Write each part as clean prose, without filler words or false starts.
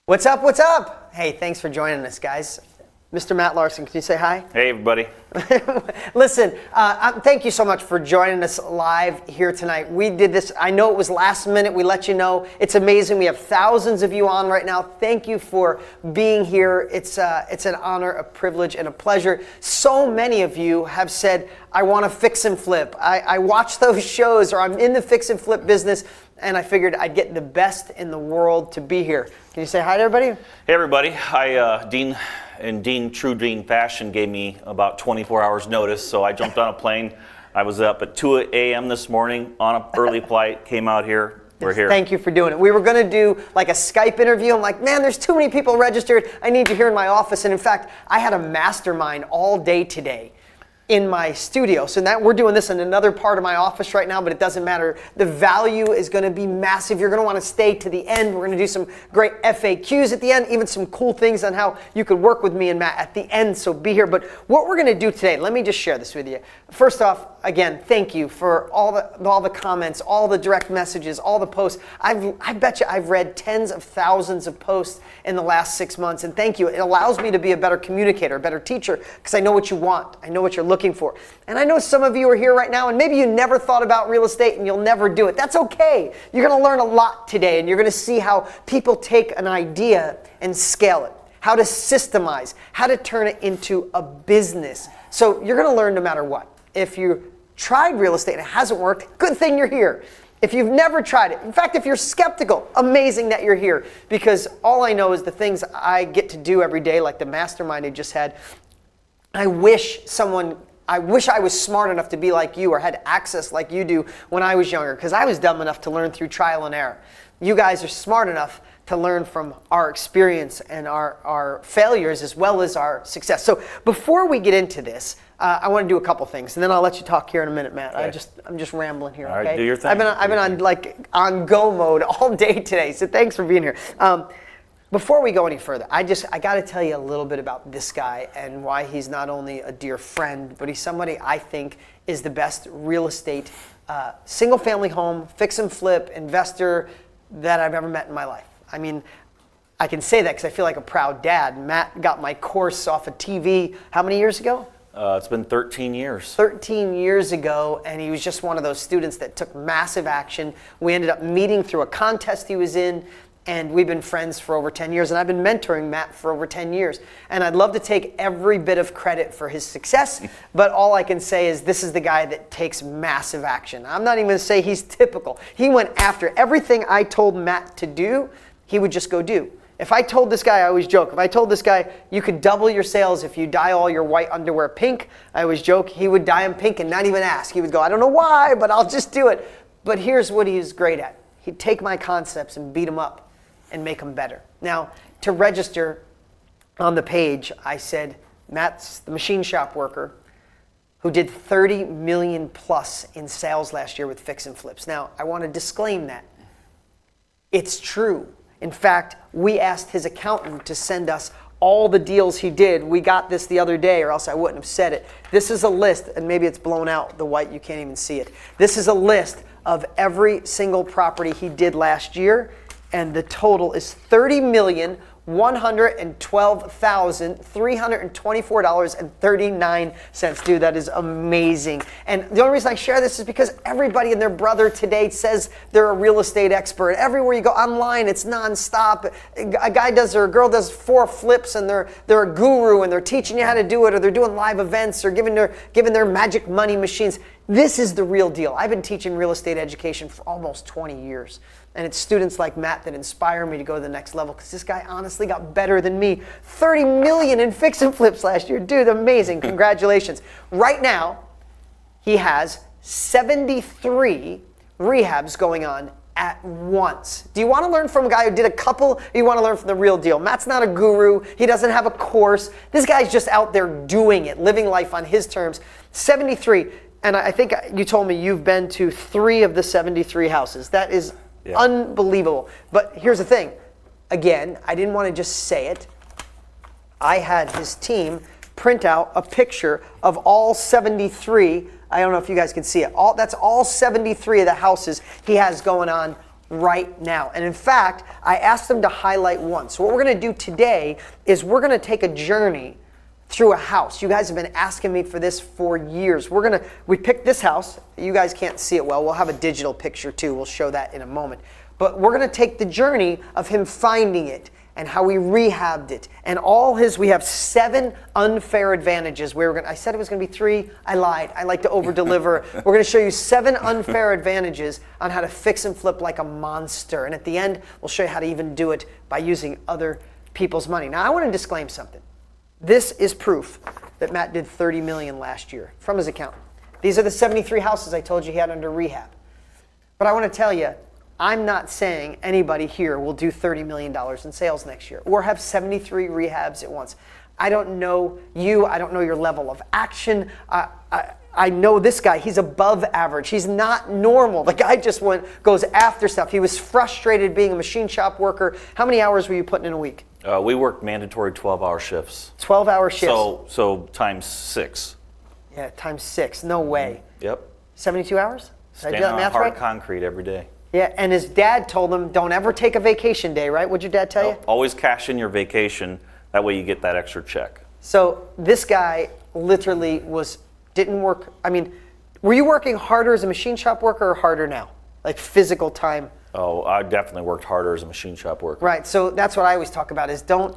What's up? What's up? Hey, thanks for joining us, guys. Mr. Matt Larson, can you say hi? Hey, everybody. Listen, thank you so much for joining us live here tonight. We did this, I know it was last minute, we let you know. It's amazing, we have thousands of you on right now. Thank you for being here. It's an honor, a privilege, and a pleasure. So many of you have said, I want to fix and flip. I watch those shows, or I'm in the fix and flip business, and I figured I'd get the best in the world to be here. Can you say hi to everybody? Hey, everybody. Dean, in True Dean fashion, gave me about 24 hours notice, so I jumped on a plane. I was up at 2 a.m. this morning on an early flight, came out here. We're here. Thank you for doing it. We were going to do like a Skype interview. I'm like, man, there's too many people registered. I need you here in my office. And in fact, I had a mastermind all day today in my studio. So that we're doing this in another part of my office right now, but it doesn't matter. The value is going to be massive. You're going to want to stay to the end. We're going to do some great FAQs at the end, even some cool things on how you could work with me and Matt at the end, so be here. But what we're going to do today, let me just share this with you. First off, again, thank you for all the comments, all the direct messages, all the posts. I bet you I've read tens of thousands of posts in the last 6 months, and thank you. It allows me to be a better communicator, a better teacher, because I know what you want. I know what you're looking for. And I know some of you are here right now, and maybe you never thought about real estate and you'll never do it. That's okay. You're going to learn a lot today, and you're going to see how people take an idea and scale it, how to systemize, how to turn it into a business. So you're going to learn no matter what. If you tried real estate and it hasn't worked, good thing you're here. If you've never tried it, in fact, if you're skeptical, amazing that you're here, because all I know is the things I get to do every day, like the mastermind I just had. I wish I was smart enough to be like you or had access like you do when I was younger, because I was dumb enough to learn through trial and error. You guys are smart enough to learn from our experience and our failures as well as our success. So before we get into this, I want to do a couple things, and then I'll let you talk here in a minute, Matt. Okay. I'm just rambling here. All Okay? right, do your thing. I've been on go mode all day today, so thanks for being here. Before we go any further, I got to tell you a little bit about this guy and why he's not only a dear friend, but he's somebody I think is the best real estate, single-family home, fix and flip investor that I've ever met in my life. I mean, I can say that because I feel like a proud dad. Matt got my course off of TV how many years ago? It's been 13 years. 13 years ago, and he was just one of those students that took massive action. We ended up meeting through a contest he was in, and we've been friends for over 10 years, and I've been mentoring Matt for over 10 years. And I'd love to take every bit of credit for his success, but all I can say is this is the guy that takes massive action. I'm not even going to say he's typical. He went after everything I told Matt to do, he would just go do. If I told this guy, I always joke, if I told this guy, you could double your sales if you dye all your white underwear pink, I always joke, he would dye them pink and not even ask. He would go, I don't know why, but I'll just do it. But here's what he's great at. He'd take my concepts and beat them up and make them better. Now, to register on the page, I said, Matt's the machine shop worker who did 30 million plus in sales last year with fix and flips. Now, I want to disclaim that. It's true. In fact, we asked his accountant to send us all the deals he did. We got this the other day, or else I wouldn't have said it. This is a list, and maybe it's blown out, the white, you can't even see it. This is a list of every single property he did last year, and the total is $30,112,324.39. Dude, that is amazing. And the only reason I share this is because everybody and their brother today says they're a real estate expert. Everywhere you go online, it's nonstop. A guy does or a girl does 4 flips, and they're a guru, and they're teaching you how to do it, or they're doing live events, or giving their magic money machines. This is the real deal. I've been teaching real estate education for almost 20 years. And it's students like Matt that inspire me to go to the next level, because this guy honestly got better than me. 30 million in fix and flips last year. Dude, amazing. Congratulations. Right now, he has 73 rehabs going on at once. Do you want to learn from a guy who did a couple, or you want to learn from the real deal? Matt's not a guru. He doesn't have a course. This guy's just out there doing it, living life on his terms. 73. And I think you told me you've been to 3 of the 73 houses. That is unbelievable. But here's the thing. Again, I didn't want to just say it. I had his team print out a picture of all 73. I don't know if you guys can see it. That's all 73 of the houses he has going on right now. And in fact, I asked them to highlight one. So what we're going to do today is we're going to take a journey through a house. You guys have been asking me for this for years. We picked this house. You guys can't see it well. We'll have a digital picture too. We'll show that in a moment. But we're going to take the journey of him finding it and how we rehabbed it and we have 7 unfair advantages. I said it was going to be 3. I lied. I like to over deliver. We're going to show you 7 unfair advantages on how to fix and flip like a monster. And at the end, we'll show you how to even do it by using other people's money. Now, I want to disclaim something. This is proof that Matt did $30 million last year from his account. These are the 73 houses I told you he had under rehab. But I want to tell you, I'm not saying anybody here will do $30 million in sales next year or have 73 rehabs at once. I don't know you. I don't know your level of action. I know this guy. He's above average. He's not normal. The guy just goes after stuff. He was frustrated being a machine shop worker. How many hours were you putting in a week? We work mandatory 12-hour shifts. 12-hour shifts. So times 6. Yeah, times 6. No way. Yep. 72 hours? Standing on hard concrete every day. Yeah, and his dad told him, don't ever take a vacation day, right? What'd your dad tell you? Always cash in your vacation. That way you get that extra check. So this guy literally didn't work. I mean, were you working harder as a machine shop worker or harder now? Like physical time? Oh, I definitely worked harder as a machine shop worker. Right, so that's what I always talk about is don't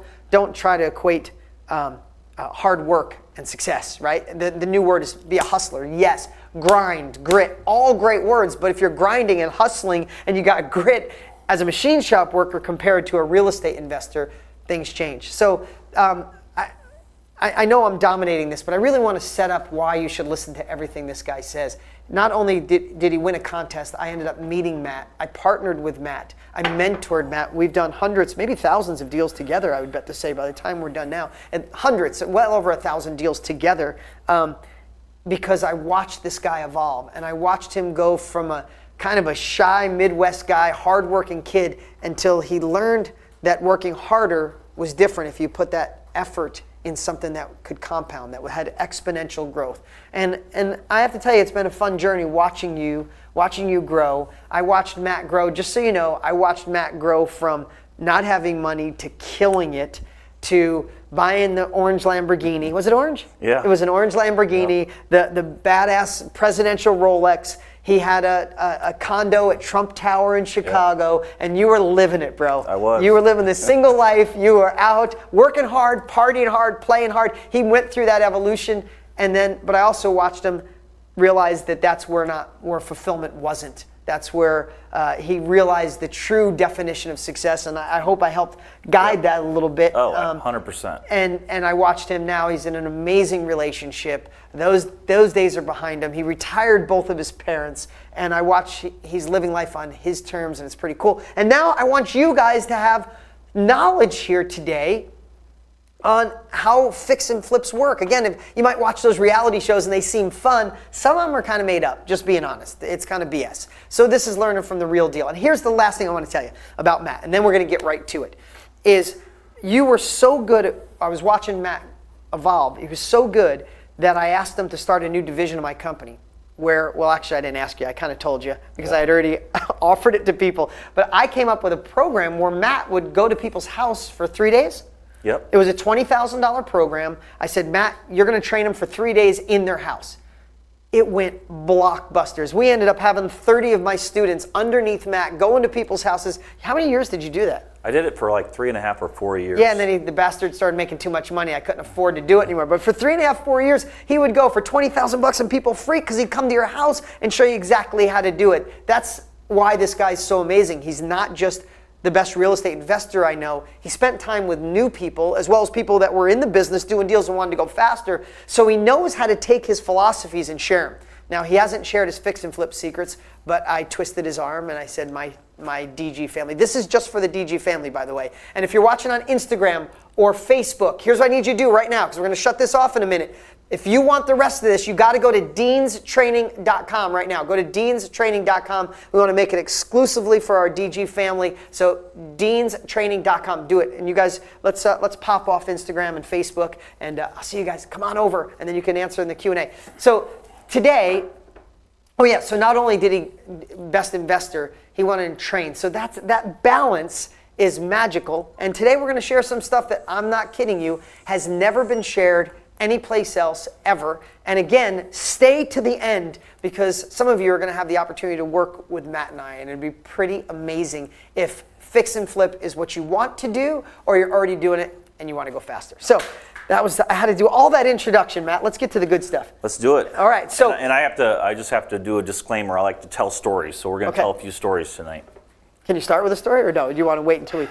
try to equate hard work and success, right? The new word is be a hustler. Yes, grind, grit, all great words, but if you're grinding and hustling and you got grit as a machine shop worker compared to a real estate investor, things change. So I know I'm dominating this, but I really want to set up why you should listen to everything this guy says. Not only did he win a contest, I ended up meeting Matt. I partnered with Matt. I mentored Matt. We've done hundreds, maybe thousands of deals together, I would bet to say, by the time we're done now. And hundreds, well over 1,000 deals together because I watched this guy evolve. And I watched him go from a kind of a shy Midwest guy, hardworking kid, until he learned that working harder was different if you put that effort in something that could compound, that had exponential growth. And I have to tell you, it's been a fun journey watching you grow. I watched Matt grow. Just so you know, I watched Matt grow from not having money to killing it to buying the orange Lamborghini. Was it orange? Yeah. It was an orange Lamborghini, the badass presidential Rolex. He had a condo at Trump Tower in Chicago, and you were living it, bro. I was. You were living the single life. You were out working hard, partying hard, playing hard. He went through that evolution, but I also watched him realize that that's where fulfillment wasn't. That's where he realized the true definition of success, and I hope I helped guide that a little bit. Oh, 100%. And I watched him now. He's in an amazing relationship. Those days are behind him. He retired both of his parents, and I watch he's living life on his terms, and it's pretty cool. And now I want you guys to have knowledge here today on how fix and flips work. Again, if you might watch those reality shows and they seem fun, some of them are kind of made up, just being honest. It's kind of BS. So this is learning from the real deal. And here's the last thing I want to tell you about Matt, and then we're going to get right to it, is you were so good I was watching Matt evolve. He was so good that I asked him to start a new division of my company actually I didn't ask you, I kind of told you because I had already offered it to people. But I came up with a program where Matt would go to people's house for 3 days. Yep. It was a $20,000 program. I said, Matt, you're going to train them for 3 days in their house. It went blockbusters. We ended up having 30 of my students underneath Matt go into people's houses. How many years did you do that? I did it for like 3.5 or 4 years. Yeah, and then the bastard started making too much money. I couldn't afford to do it anymore. But for 3.5, 4 years, he would go for $20,000 and people freak because he'd come to your house and show you exactly how to do it. That's why this guy's so amazing. He's not just the best real estate investor I know. He spent time with new people as well as people that were in the business doing deals and wanted to go faster. So he knows how to take his philosophies and share them. Now, he hasn't shared his fix and flip secrets, but I twisted his arm and I said, my DG family. This is just for the DG family, by the way. And if you're watching on Instagram or Facebook, here's what I need you to do right now because we're going to shut this off in a minute. If you want the rest of this, you got to go to deanstraining.com right now. Go to deanstraining.com. We want to make it exclusively for our DG family. So deanstraining.com. Do it. And you guys, let's pop off Instagram and Facebook, and I'll see you guys. Come on over, and then you can answer in the Q&A. So today, Oh yeah, so not only did he best investor, he won in train. So that balance is magical. And today we're going to share some stuff that, I'm not kidding you, has never been shared anyplace else ever. And again, stay to the end, because some of you are going to have the opportunity to work with Matt and I, and it'd be pretty amazing if fix and flip is what you want to do, or you're already doing it and you want to go faster. So I had to do all that introduction, Matt. Let's get to the good stuff. Let's do it. All right. So and I just have to do a disclaimer. I like to tell stories, so we're going to tell a few stories tonight. Can you start with a story, or no? Do you want to wait until we?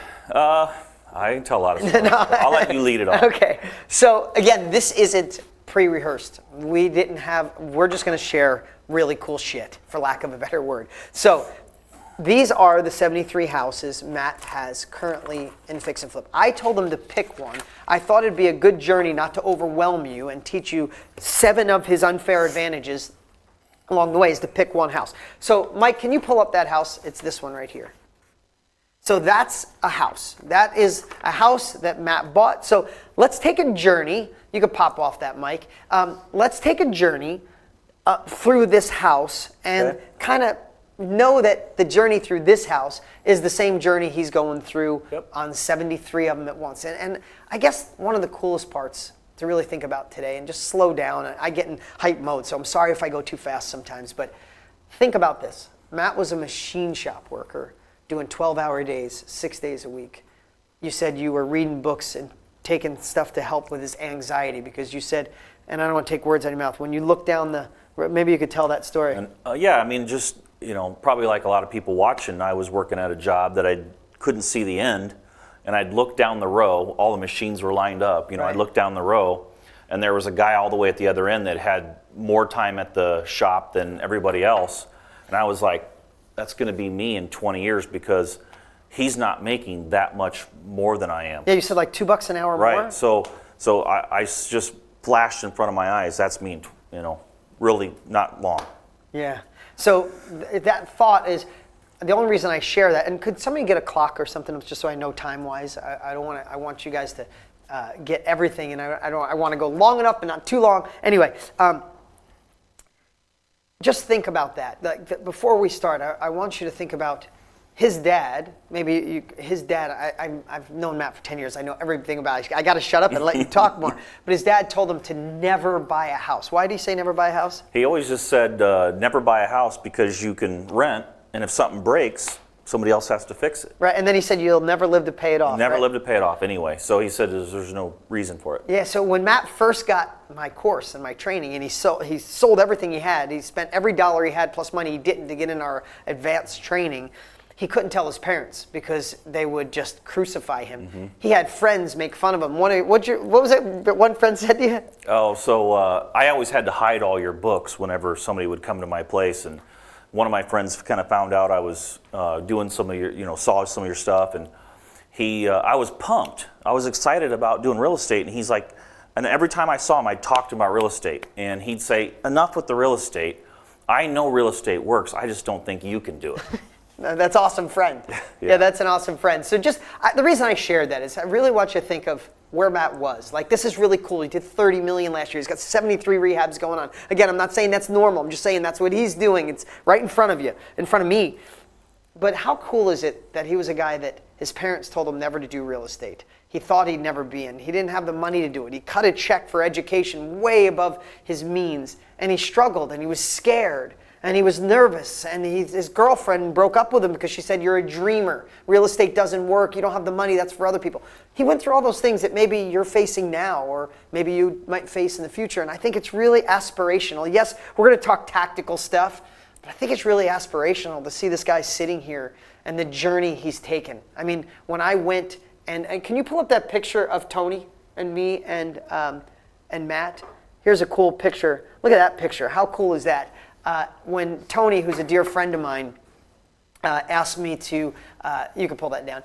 I can tell a lot of stories. I'll let you lead it off. Okay. So again, this isn't pre-rehearsed. We're just going to share really cool shit, for lack of a better word. So these are the 73 houses Matt has currently in Fix and Flip. I told him to pick one. I thought it'd be a good journey not to overwhelm you and teach you 7 of his unfair advantages along the way, is to pick one house. So Mike, can you pull up that house? It's this one right here. So that's a house. That is a house that Matt bought. So let's take a journey. You could pop off that, Mike. Let's take a journey through this house and kind of know that the journey through this house is the same journey he's going through on 73 of them at once. And I guess one of the coolest parts to really think about today, and just slow down. I get in hype mode, so I'm sorry if I go too fast sometimes, but think about this. Matt was a machine shop worker doing 12-hour days, 6 days a week. You said you were reading books and taking stuff to help with his anxiety, because you said, and I don't want to take words out of your mouth, when you look down maybe you could tell that story. And, yeah, I mean, just, probably like a lot of people watching, I was working at a job that I couldn't see the end, and I'd look down the row, all the machines were lined up, I'd look down the row, and there was a guy all the way at the other end that had more time at the shop than everybody else, and I was like, that's going to be me in 20 years, because he's not making that much more than I am. Yeah, you said like $2 an hour more? Right, so I just flashed in front of my eyes, that's me, really not long. Yeah, so that thought is, the only reason I share that, and could somebody get a clock or something just so I know time-wise? I want you guys to get everything, and I want to go long enough but not too long. Anyway, just think about that. Before we start, I want you to think about his dad. His dad, I've known Matt for 10 years. I know everything about it. I got to shut up and let you talk more. But his dad told him to never buy a house. Why did he say never buy a house? He always just said never buy a house, because you can rent, and if something breaks, somebody else has to fix it. Right, and then he said you'll never live to pay it off. Never live to pay it off anyway. So he said there's no reason for it. Yeah, so when Matt first got my course and my training, and he sold everything he had, he spent every dollar he had plus money he didn't to get in our advanced training, he couldn't tell his parents because they would just crucify him. Mm-hmm. He had friends make fun of him. What was it that one friend said to you? Oh, so I always had to hide all your books whenever somebody would come to my place, and one of my friends kind of found out I was doing some of your, saw some of your stuff, and I was pumped. I was excited about doing real estate, and he's like, and every time I saw him, I'd talk to him about real estate, and he'd say, enough with the real estate. I know real estate works. I just don't think you can do it. That's awesome friend. Yeah, that's an awesome friend. So the reason I shared that is I really want you to think of where Matt was. Like, this is really cool. He did $30 million last year. He's got 73 rehabs going on. Again, I'm not saying that's normal. I'm just saying that's what he's doing. It's right in front of you, in front of me. But how cool is it that he was a guy that his parents told him never to do real estate? He thought he'd never be in. He didn't have the money to do it. He cut a check for education way above his means. And he struggled, and he was scared. And he was nervous, and his girlfriend broke up with him because she said, you're a dreamer. Real estate doesn't work. You don't have the money. That's for other people. He went through all those things that maybe you're facing now, or maybe you might face in the future. And I think it's really aspirational. Yes, we're going to talk tactical stuff, but I think it's really aspirational to see this guy sitting here and the journey he's taken. I mean, when I went, and can you pull up that picture of Tony and me and Matt? Here's a cool picture. Look at that picture. How cool is that? When Tony, who's a dear friend of mine, asked me to, you can pull that down,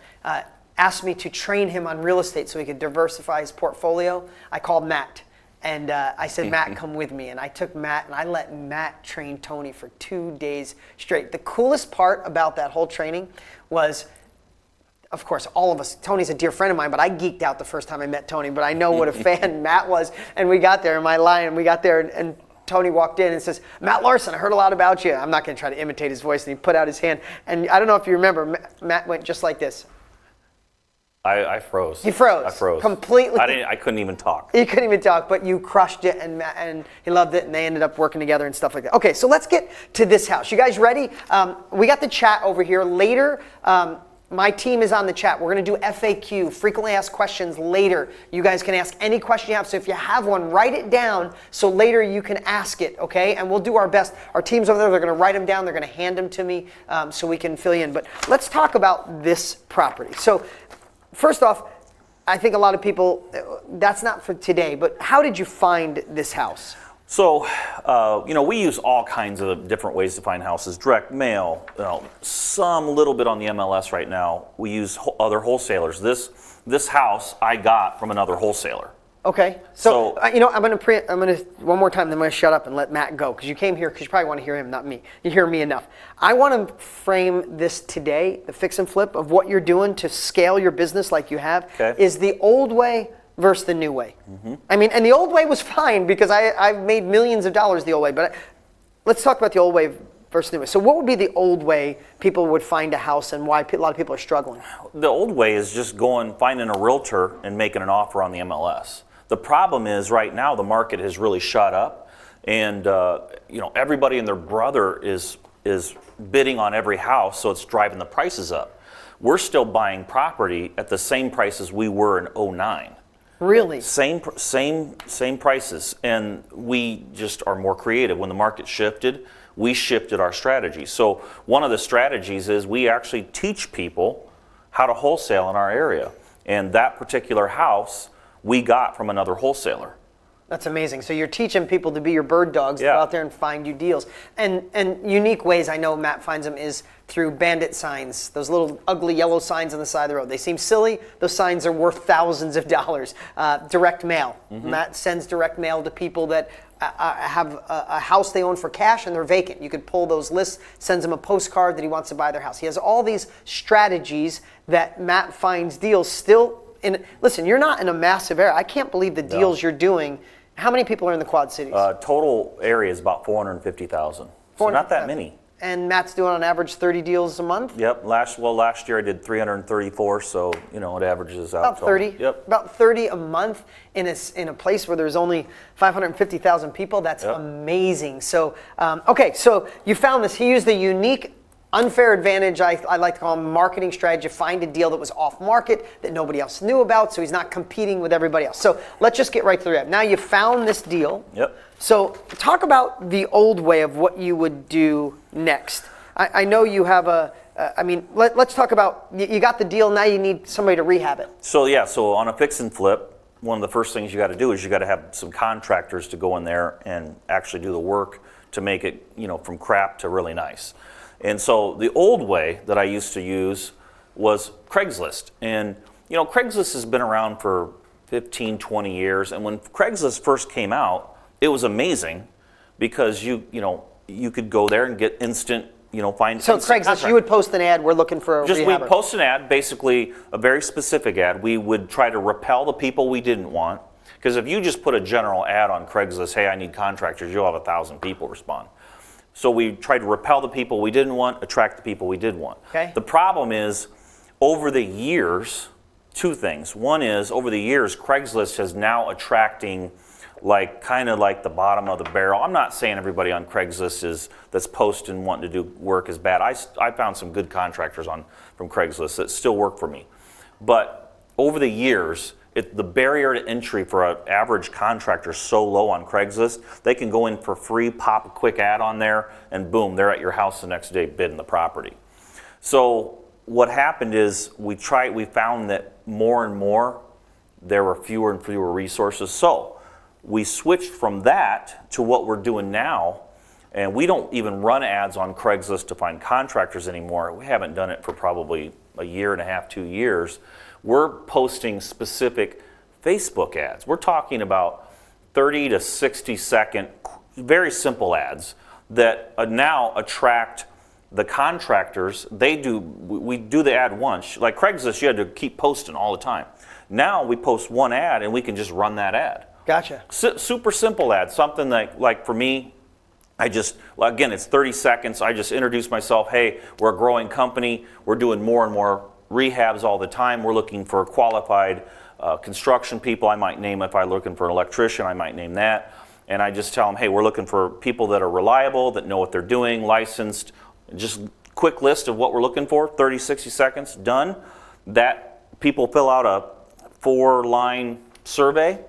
asked me to train him on real estate so he could diversify his portfolio, I called Matt. And I said, Matt, come with me. And I took Matt, and I let Matt train Tony for 2 days straight. The coolest part about that whole training was, of course, all of us, Tony's a dear friend of mine, but I geeked out the first time I met Tony. But I know what a fan Matt was. And we got there, and we got there, and Tony walked in and says, Matt Larson, I heard a lot about you. I'm not going to try to imitate his voice. And he put out his hand. And I don't know if you remember, Matt went just like this. I froze. He froze. I froze. Completely. I couldn't even talk. He couldn't even talk, but you crushed it, and he loved it, and they ended up working together and stuff like that. Okay, so let's get to this house. You guys ready? We got the chat over here. Later, my team is on the chat. We're going to do FAQ, frequently asked questions, later. You guys can ask any question you have. So if you have one, write it down so later you can ask it, okay? And we'll do our best. Our team's over there. They're going to write them down. They're going to hand them to me so we can fill you in. But let's talk about this property. So first off, I think a lot of people, that's not for today, but how did you find this house? So, we use all kinds of different ways to find houses. Direct mail, some little bit on the MLS right now. We use other wholesalers. This house I got from another wholesaler. Okay, so I'm gonna one more time. Then I'm gonna shut up and let Matt go because you came here because you probably want to hear him, not me. You hear me enough. I want to frame this today, the fix and flip of what you're doing to scale your business like you have. Okay. Is the old way versus the new way. Mm-hmm. I mean, and the old way was fine because I've made millions of dollars the old way. But let's talk about the old way versus the new way. So what would be the old way people would find a house and why a lot of people are struggling? The old way is just finding a realtor and making an offer on the MLS. The problem is right now the market has really shot up, and everybody and their brother is bidding on every house, so it's driving the prices up. We're still buying property at the same prices we were in 2009. Really? Same prices, and we just are more creative. When the market shifted, we shifted our strategy. So one of the strategies is we actually teach people how to wholesale in our area, and that particular house we got from another wholesaler. That's amazing. So you're teaching people to be your bird dogs, to go out there and find you deals. And unique ways I know Matt finds them is through bandit signs, those little ugly yellow signs on the side of the road. They seem silly. Those signs are worth thousands of dollars. Direct mail. Mm-hmm. Matt sends direct mail to people that have a house they own for cash and they're vacant. You could pull those lists, sends them a postcard that he wants to buy their house. He has all these strategies that Matt finds deals still. Listen, you're not in a massive area. I can't believe the deals you're doing. How many people are in the Quad Cities? Total area is about 450,000. So not that many. And Matt's doing on average 30 deals a month? Yep. Last year I did 334, so it averages out. About 30. Yep. About 30 a month in a place where there's only 550,000 people. That's amazing. So, so you found this. He used the unique unfair advantage, I like to call him marketing strategy, find a deal that was off market that nobody else knew about, so he's not competing with everybody else. So let's just get right through that. Now you found this deal. Yep. So talk about the old way of what you would do next. I know you have let's talk about, you got the deal, now you need somebody to rehab it. So on a fix and flip, one of the first things you got to do is you got to have some contractors to go in there and actually do the work to make it, from crap to really nice. And so the old way that I used to use was Craigslist. And, Craigslist has been around for 15, 20 years. And when Craigslist first came out, it was amazing because you could go there and get instant, find. So Craigslist, you would post an ad, we're looking for a rehabber. We'd post an ad, basically a very specific ad. We would try to repel the people we didn't want. Because if you just put a general ad on Craigslist, hey, I need contractors, you'll have 1,000 people respond. So we tried to repel the people we didn't want, attract the people we did want. Okay. The problem is, over the years, two things. One is, over the years, Craigslist is now attracting kind of like the bottom of the barrel. I'm not saying everybody on Craigslist that's posting wanting to do work is bad. I found some good contractors from Craigslist that still work for me. But over the years, the barrier to entry for an average contractor is so low on Craigslist, they can go in for free, pop a quick ad on there, and boom, they're at your house the next day bidding the property. So what happened is we found that more and more there were fewer and fewer resources. So we switched from that to what we're doing now, and we don't even run ads on Craigslist to find contractors anymore. We haven't done it for probably a year and a half, 2 years. We're posting specific Facebook ads. We're talking about 30 to 60 second, very simple ads that now attract the contractors. We do the ad once. Like Craigslist, you had to keep posting all the time. Now we post one ad and we can just run that ad. Gotcha. Super simple ad, something that, like for me, again, it's 30 seconds. I just introduce myself. Hey, we're a growing company. We're doing more and more rehabs all the time. We're looking for qualified construction people. I might name, if I'm looking for an electrician, I might name that. And I just tell them, hey, we're looking for people that are reliable, that know what they're doing, licensed. Just quick list of what we're looking for, 30, 60 seconds, done. That people fill out a 4-line survey,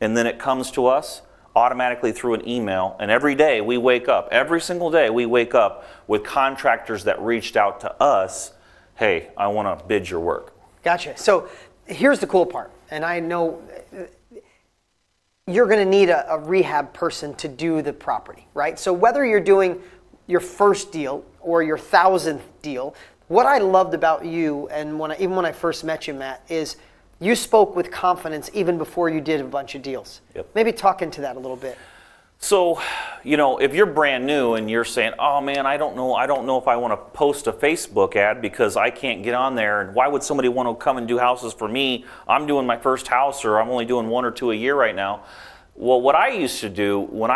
and then it comes to us automatically through an email. And every day we wake up, every single day we wake up with contractors that reached out to us, hey, I want to bid your work. Gotcha. So here's the cool part, and I know you're going to need a rehab person to do the property, right? So whether you're doing your first deal or your 1,000th deal, what I loved about you, and even when I first met you, Matt, is you spoke with confidence even before you did a bunch of deals. Yep. Maybe talk into that a little bit. So, if you're brand new and you're saying, oh man, I don't know if I want to post a Facebook ad because I can't get on there, and why would somebody want to come and do houses for me? I'm doing my first house, or I'm only doing 1 or 2 a year right now. Well, what I used to do when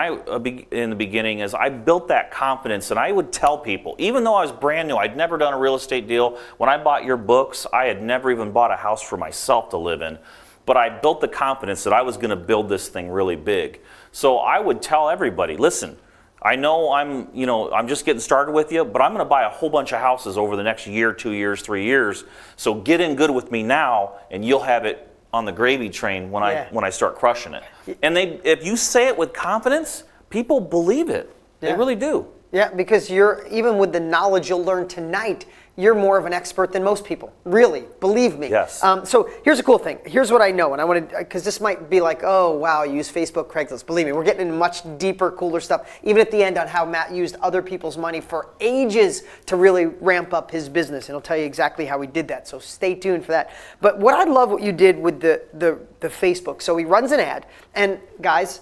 in the beginning is I built that confidence, and I would tell people, even though I was brand new, I'd never done a real estate deal. When I bought your books, I had never even bought a house for myself to live in. But I built the confidence that I was going to build this thing really big. So I would tell everybody, listen, I know I'm just getting started with you, but I'm going to buy a whole bunch of houses over the next year, 2 years, 3 years. So get in good with me now, and you'll have it on the gravy train when I start crushing it. And if you say it with confidence, people believe it. They really do. Yeah, because even with the knowledge you'll learn tonight, you're more of an expert than most people. Really, believe me. Yes. So here's a cool thing. Here's what I know, and I want to, because this might be like, oh wow, you use Facebook, Craigslist. Believe me, we're getting into much deeper, cooler stuff. Even at the end on how Matt used other people's money for ages to really ramp up his business, and he'll tell you exactly how he did that. So stay tuned for that. But what I love what you did with the Facebook. So he runs an ad, and guys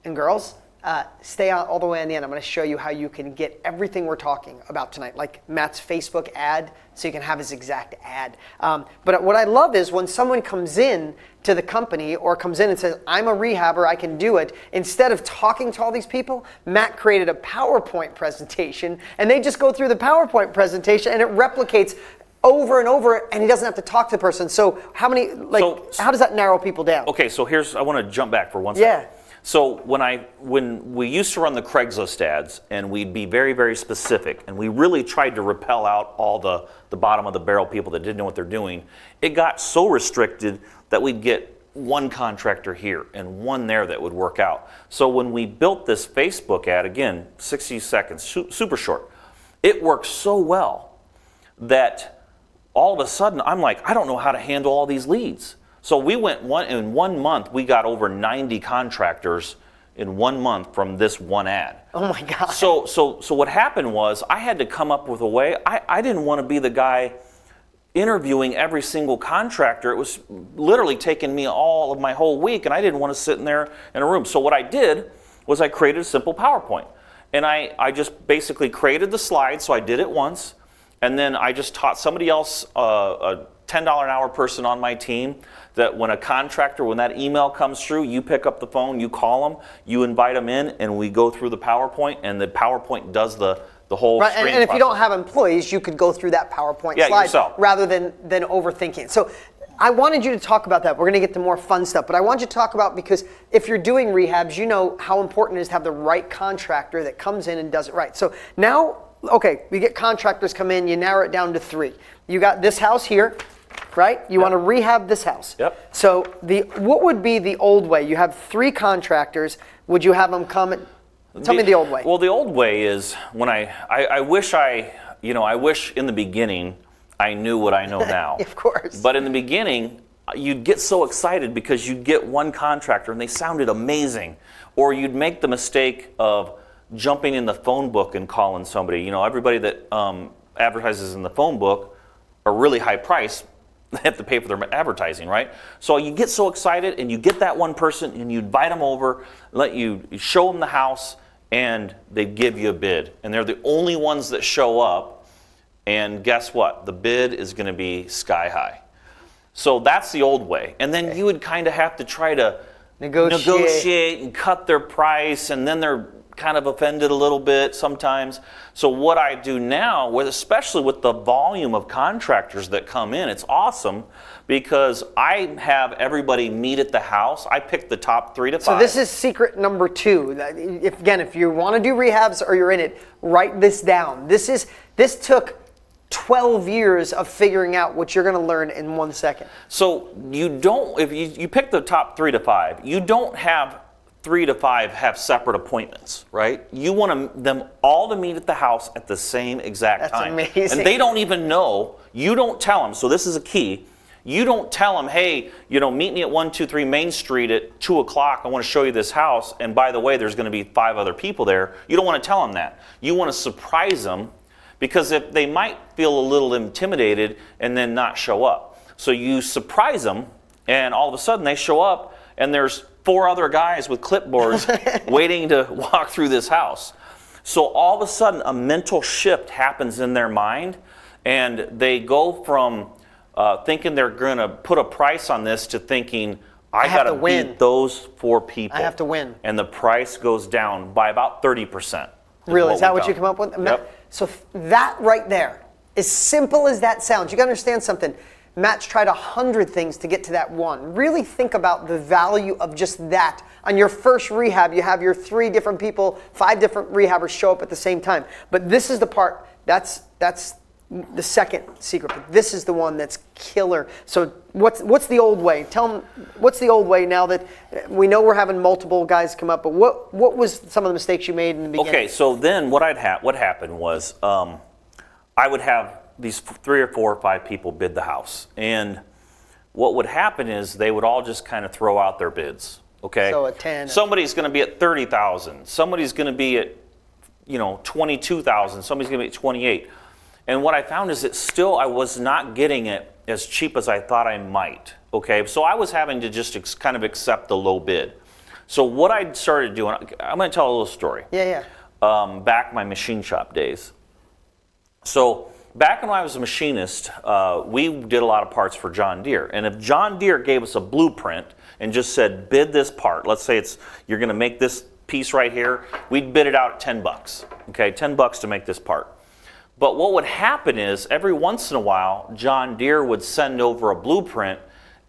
and girls, stay on all the way on the end. I'm going to show you how you can get everything we're talking about tonight, like Matt's Facebook ad, so you can have his exact ad. But what I love is when someone comes in to the company or comes in and says, I'm a rehabber, I can do it, instead of talking to all these people, Matt created a PowerPoint presentation, and they just go through the PowerPoint presentation, and it replicates over and over, and he doesn't have to talk to the person. So how does that narrow people down? Okay, so I want to jump back for 1 second. Yeah. So when we used to run the Craigslist ads, and we'd be very, very specific, and we really tried to repel out all the bottom of the barrel people that didn't know what they're doing, it got so restricted that we'd get one contractor here and one there that would work out. So when we built this Facebook ad, again, 60 seconds, super short, it worked so well that all of a sudden I'm like, I don't know how to handle all these leads. So we went in 1 month, we got over 90 contractors in 1 month from this one ad. Oh my God. So what happened was I had to come up with a way. I didn't want to be the guy interviewing every single contractor. It was literally taking me all of my whole week, and I didn't want to sit in there in a room. So what I did was I created a simple PowerPoint. And I just basically created the slides, so I did it once. And then I just taught somebody else, a $10 an hour person on my team, that when that email comes through, you pick up the phone, you call them, you invite them in, and we go through the PowerPoint, and the PowerPoint does the whole right, screening and if process. you don't have employees, you could go through that PowerPoint slide yourself, rather than overthinking. So I wanted you to talk about that. We're going to get to more fun stuff, but I want you to talk about, because if you're doing rehabs, you know how important it is to have the right contractor that comes in and does it right. So now, okay, we get contractors come in, you narrow it down to 3. You got this house here, right? You want to rehab this house. Yep. So what would be the old way? You have 3 contractors. Would you have them come and tell me the old way? Well, the old way is when I wish in the beginning I knew what I know now. Of course. But in the beginning, you'd get so excited because you'd get one contractor and they sounded amazing. Or you'd make the mistake of jumping in the phone book and calling somebody. Everybody that advertises in the phone book are really high priced. They have to pay for their advertising, right? So you get so excited and you get that one person and you invite them over, you show them the house, and they give you a bid. And they're the only ones that show up, and guess what? The bid is going to be sky high. So that's the old way. And then you would kind of have to try to negotiate and cut their price, and then they're kind of offended a little bit sometimes. So what I do now, especially with the volume of contractors that come in, it's awesome because I have everybody meet at the house. I pick the top 3 to 5. So this is secret number 2. If you want to do rehabs or you're in it, write this down. This took 12 years of figuring out what you're going to learn in 1 second. So if you pick the top 3 to 5, you don't have 3 to 5 have separate appointments, right? You want them all to meet at the house at the same exact time. That's amazing. And they don't even know. You don't tell them. So this is a key. You don't tell them, hey, meet me at 123 Main Street at 2 o'clock. I want to show you this house. And by the way, there's going to be 5 other people there. You don't want to tell them that. You want to surprise them because if they might feel a little intimidated and then not show up. So you surprise them, and all of a sudden they show up, and there's 4 other guys with clipboards waiting to walk through this house. So all of a sudden a mental shift happens in their mind, and they go from thinking they're going to put a price on this to thinking, I got to beat those 4 people. I have to win. And the price goes down by about 30%. Really? Is that what you come up with? Yep. So that right there, as simple as that sounds, you got to understand something. Matt's tried 100 things to get to that one. Really think about the value of just that. On your first rehab, you have your 3 different people, 5 different rehabbers show up at the same time. But this is the part, that's the second secret. But this is the one that's killer. So what's the old way? Tell them, what's the old way now that we know we're having multiple guys come up, but what was some of the mistakes you made in the beginning? Okay, so then what happened was I would have these 3 or 4 or 5 people bid the house. And what would happen is they would all just kind of throw out their bids. Okay. So at 10. Somebody's going to be at 30,000. Somebody's going to be at 22,000. Somebody's going to be at 28. And what I found is that still I was not getting it as cheap as I thought I might. Okay. So I was having to just kind of accept the low bid. So what I started doing, I'm going to tell a little story. Yeah. Back my machine shop days. So back when I was a machinist, we did a lot of parts for John Deere. And if John Deere gave us a blueprint and just said, bid this part, let's say you're going to make this piece right here, we'd bid it out at $10. Okay, $10 to make this part. But what would happen is every once in a while, John Deere would send over a blueprint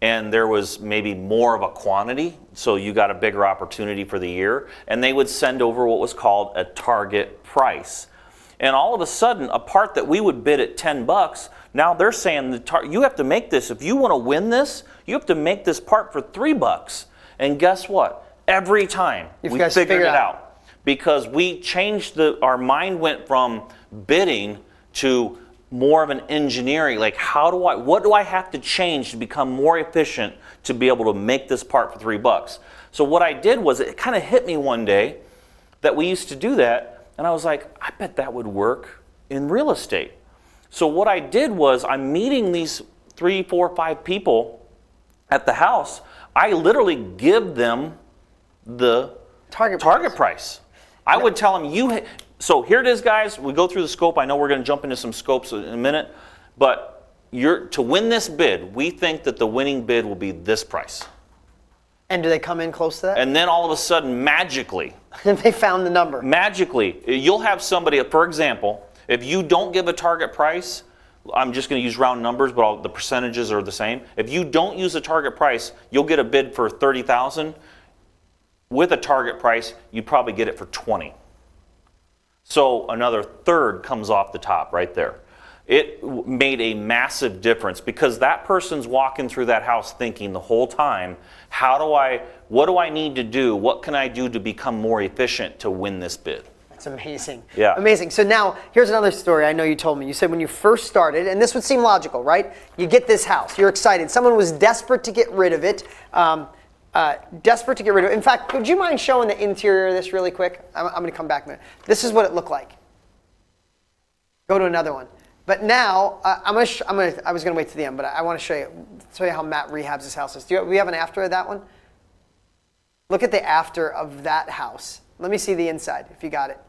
and there was maybe more of a quantity, so you got a bigger opportunity for the year, and they would send over what was called a target price. And all of a sudden, a part that we would bid at $10, now they're saying you have to make this. If you want to win this, you have to make this part for $3. And guess what? Every time we figured it out. Because we changed our mind went from bidding to more of an engineering, like what do I have to change to become more efficient to be able to make this part for $3? So what I did was it kind of hit me one day that we used to do that. And I was like, I bet that would work in real estate. So what I did was I'm meeting these 3, 4, 5 people at the house. I literally give them the target price. I would tell them, so here it is, guys. We go through the scope. I know we're going to jump into some scopes in a minute. But to win this bid, we think that the winning bid will be this price. And do they come in close to that? And then all of a sudden, magically, they found the number. Magically, you'll have somebody, for example, if you don't give a target price, I'm just going to use round numbers, but the percentages are the same. If you don't use a target price, you'll get a bid for $30,000. With a target price, you'd probably get it for $20,000. So another third comes off the top right there. It made a massive difference because that person's walking through that house thinking the whole time, what do I need to do? What can I do to become more efficient to win this bid? That's amazing. Yeah. Amazing. So now, here's another story I know you told me. You said when you first started, and this would seem logical, right? You get this house. You're excited. Someone was desperate to get rid of it. In fact, would you mind showing the interior of this really quick? I'm going to come back a minute. This is what it looked like. Go to another one. But now, I was going to wait to the end, but I want to show you how Matt rehabs his houses. Do we have an after of that one? Look at the after of that house. Let me see the inside, if you got it.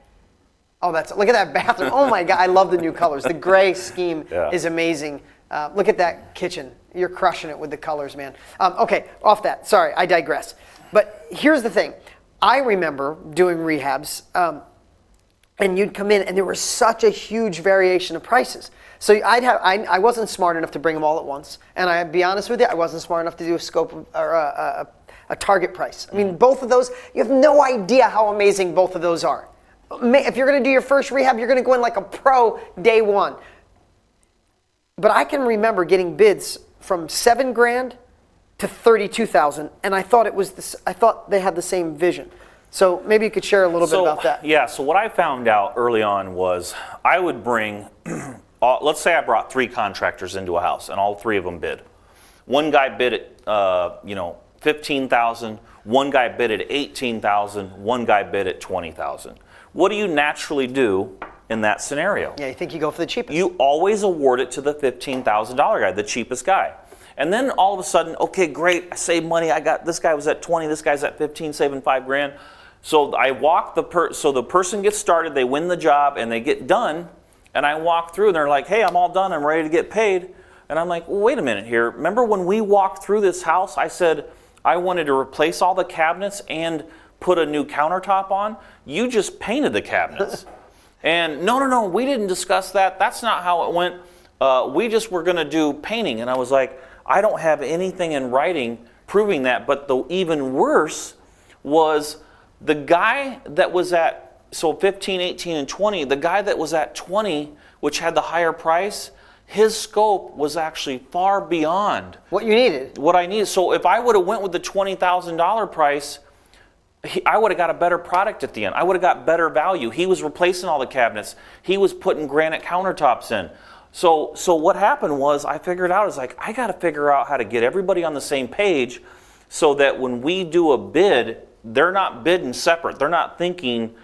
Oh, look at that bathroom. Oh my God, I love the new colors. The gray scheme is amazing. Look at that kitchen. You're crushing it with the colors, man. Okay, off that. Sorry, I digress. But here's the thing. I remember doing rehabs, and you'd come in, and there was such a huge variation of prices. So I wasn't smart enough to bring them all at once. And I'd be honest with you, I wasn't smart enough to do a scope or a target price. I mean, both of those, you have no idea how amazing both of those are. If you're going to do your first rehab, you're going to go in like a pro day one. But I can remember getting bids from $7,000 to $32,000, and I thought I thought they had the same vision. So maybe you could share a little bit about that. Yeah. So what I found out early on was I would bring, let's say I brought 3 contractors into a house, and all 3 of them bid. One guy bid at $15,000. One guy bid at $18,000. One guy bid at $20,000. What do you naturally do in that scenario? Yeah, you think you go for the cheapest. You always award it to the $15,000 guy, the cheapest guy. And then all of a sudden, okay, great, I saved money. This guy was at 20, this guy's at 15, saving $5,000. So I walk so the person gets started, they win the job, and they get done. And I walk through, and they're like, hey, I'm all done, I'm ready to get paid. And I'm like, well, wait a minute here. Remember when we walked through this house, I said I wanted to replace all the cabinets and put a new countertop on? You just painted the cabinets. And no, we didn't discuss that. That's not how it went. We just were going to do painting. And I was like, I don't have anything in writing proving that. But the even worse was the guy that was at, so 15, 18, and 20, the guy that was at 20, which had the higher price, his scope was actually far beyond what you needed. What I needed. So if I would have went with the $20,000 price, I would have got a better product at the end. I would have got better value. He was replacing all the cabinets. He was putting granite countertops in. So what happened was I figured out, I got to figure out how to get everybody on the same page so that when we do a bid, they're not bidding separate. They're not thinking,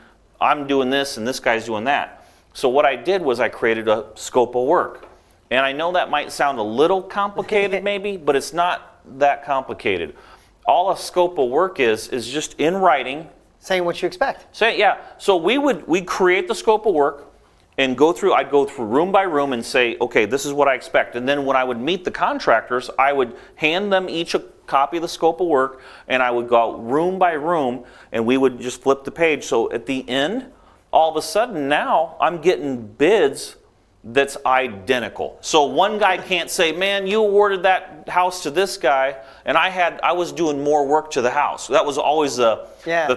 I'm doing this and this guy's doing that. So what I did was I created a scope of work. And I know that might sound a little complicated maybe, but it's not that complicated. All a scope of work is just in writing. Saying what you expect. So we create the scope of work and I'd go through room by room and say, okay, this is what I expect. And then when I would meet the contractors, I would hand them each a copy of the scope of work, and I would go room by room, and we would just flip the page. So at the end, all of a sudden now I'm getting bids that's identical. So one guy can't say, man, you awarded that house to this guy, and I was doing more work to the house. That was always the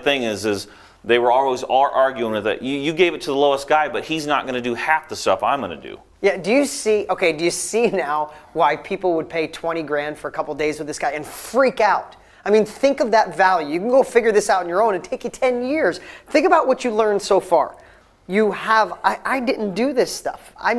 thing is they were always arguing that you gave it to the lowest guy, but he's not going to do half the stuff I'm going to do. Yeah, do you see now why people would pay $20,000 for a couple days with this guy and freak out? I mean, think of that value. You can go figure this out on your own and take you 10 years. Think about what you learned so far. I didn't do this stuff. I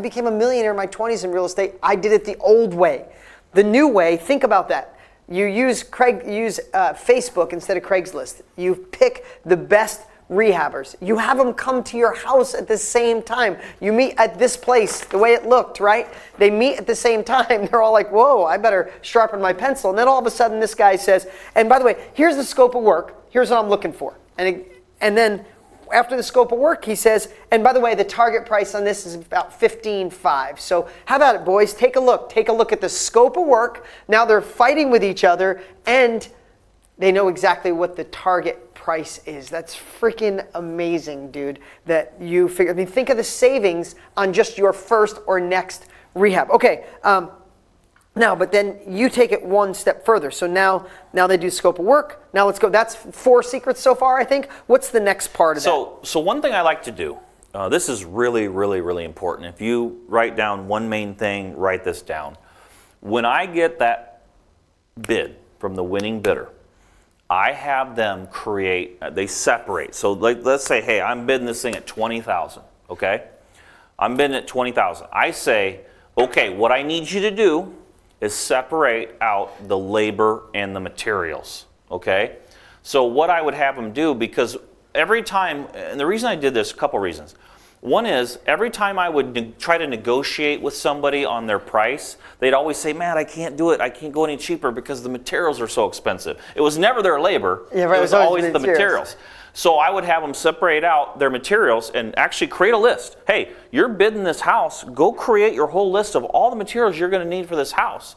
became a millionaire in my 20s in real estate. I did it the old way. The new way, think about that. You use Facebook instead of Craigslist. You pick the best rehabbers. You have them come to your house at the same time. You meet at this place, the way it looked, right? They meet at the same time. They're all like, whoa, I better sharpen my pencil. And then all of a sudden this guy says, and by the way, here's the scope of work. Here's what I'm looking for. And then after the scope of work, he says, and by the way, the target price on this is about $15,500. So how about it, boys? Take a look. Take a look at the scope of work. Now they're fighting with each other, and they know exactly what the target price is. That's freaking amazing, dude, that you figure. I mean, think of the savings on just your first or next rehab. Okay, now, but then you take it one step further. So now they do scope of work. Now let's go. That's 4 secrets so far, I think. What's the next part of that? So one thing I like to do, this is really, really, really important. If you write down one main thing, write this down. When I get that bid from the winning bidder, I have them they separate. So let's say, hey, I'm bidding this thing at $20,000, okay? I'm bidding at $20,000. I say, okay, what I need you to do is separate out the labor and the materials, okay? So what I would have them do, because every time, and the reason I did this, a couple reasons. One is, every time I would try to negotiate with somebody on their price, they'd always say, man, I can't do it. I can't go any cheaper because the materials are so expensive. It was never their labor. Yeah, right, it was always the materials. So I would have them separate out their materials and actually create a list. Hey, you're bidding this house, go create your whole list of all the materials you're going to need for this house.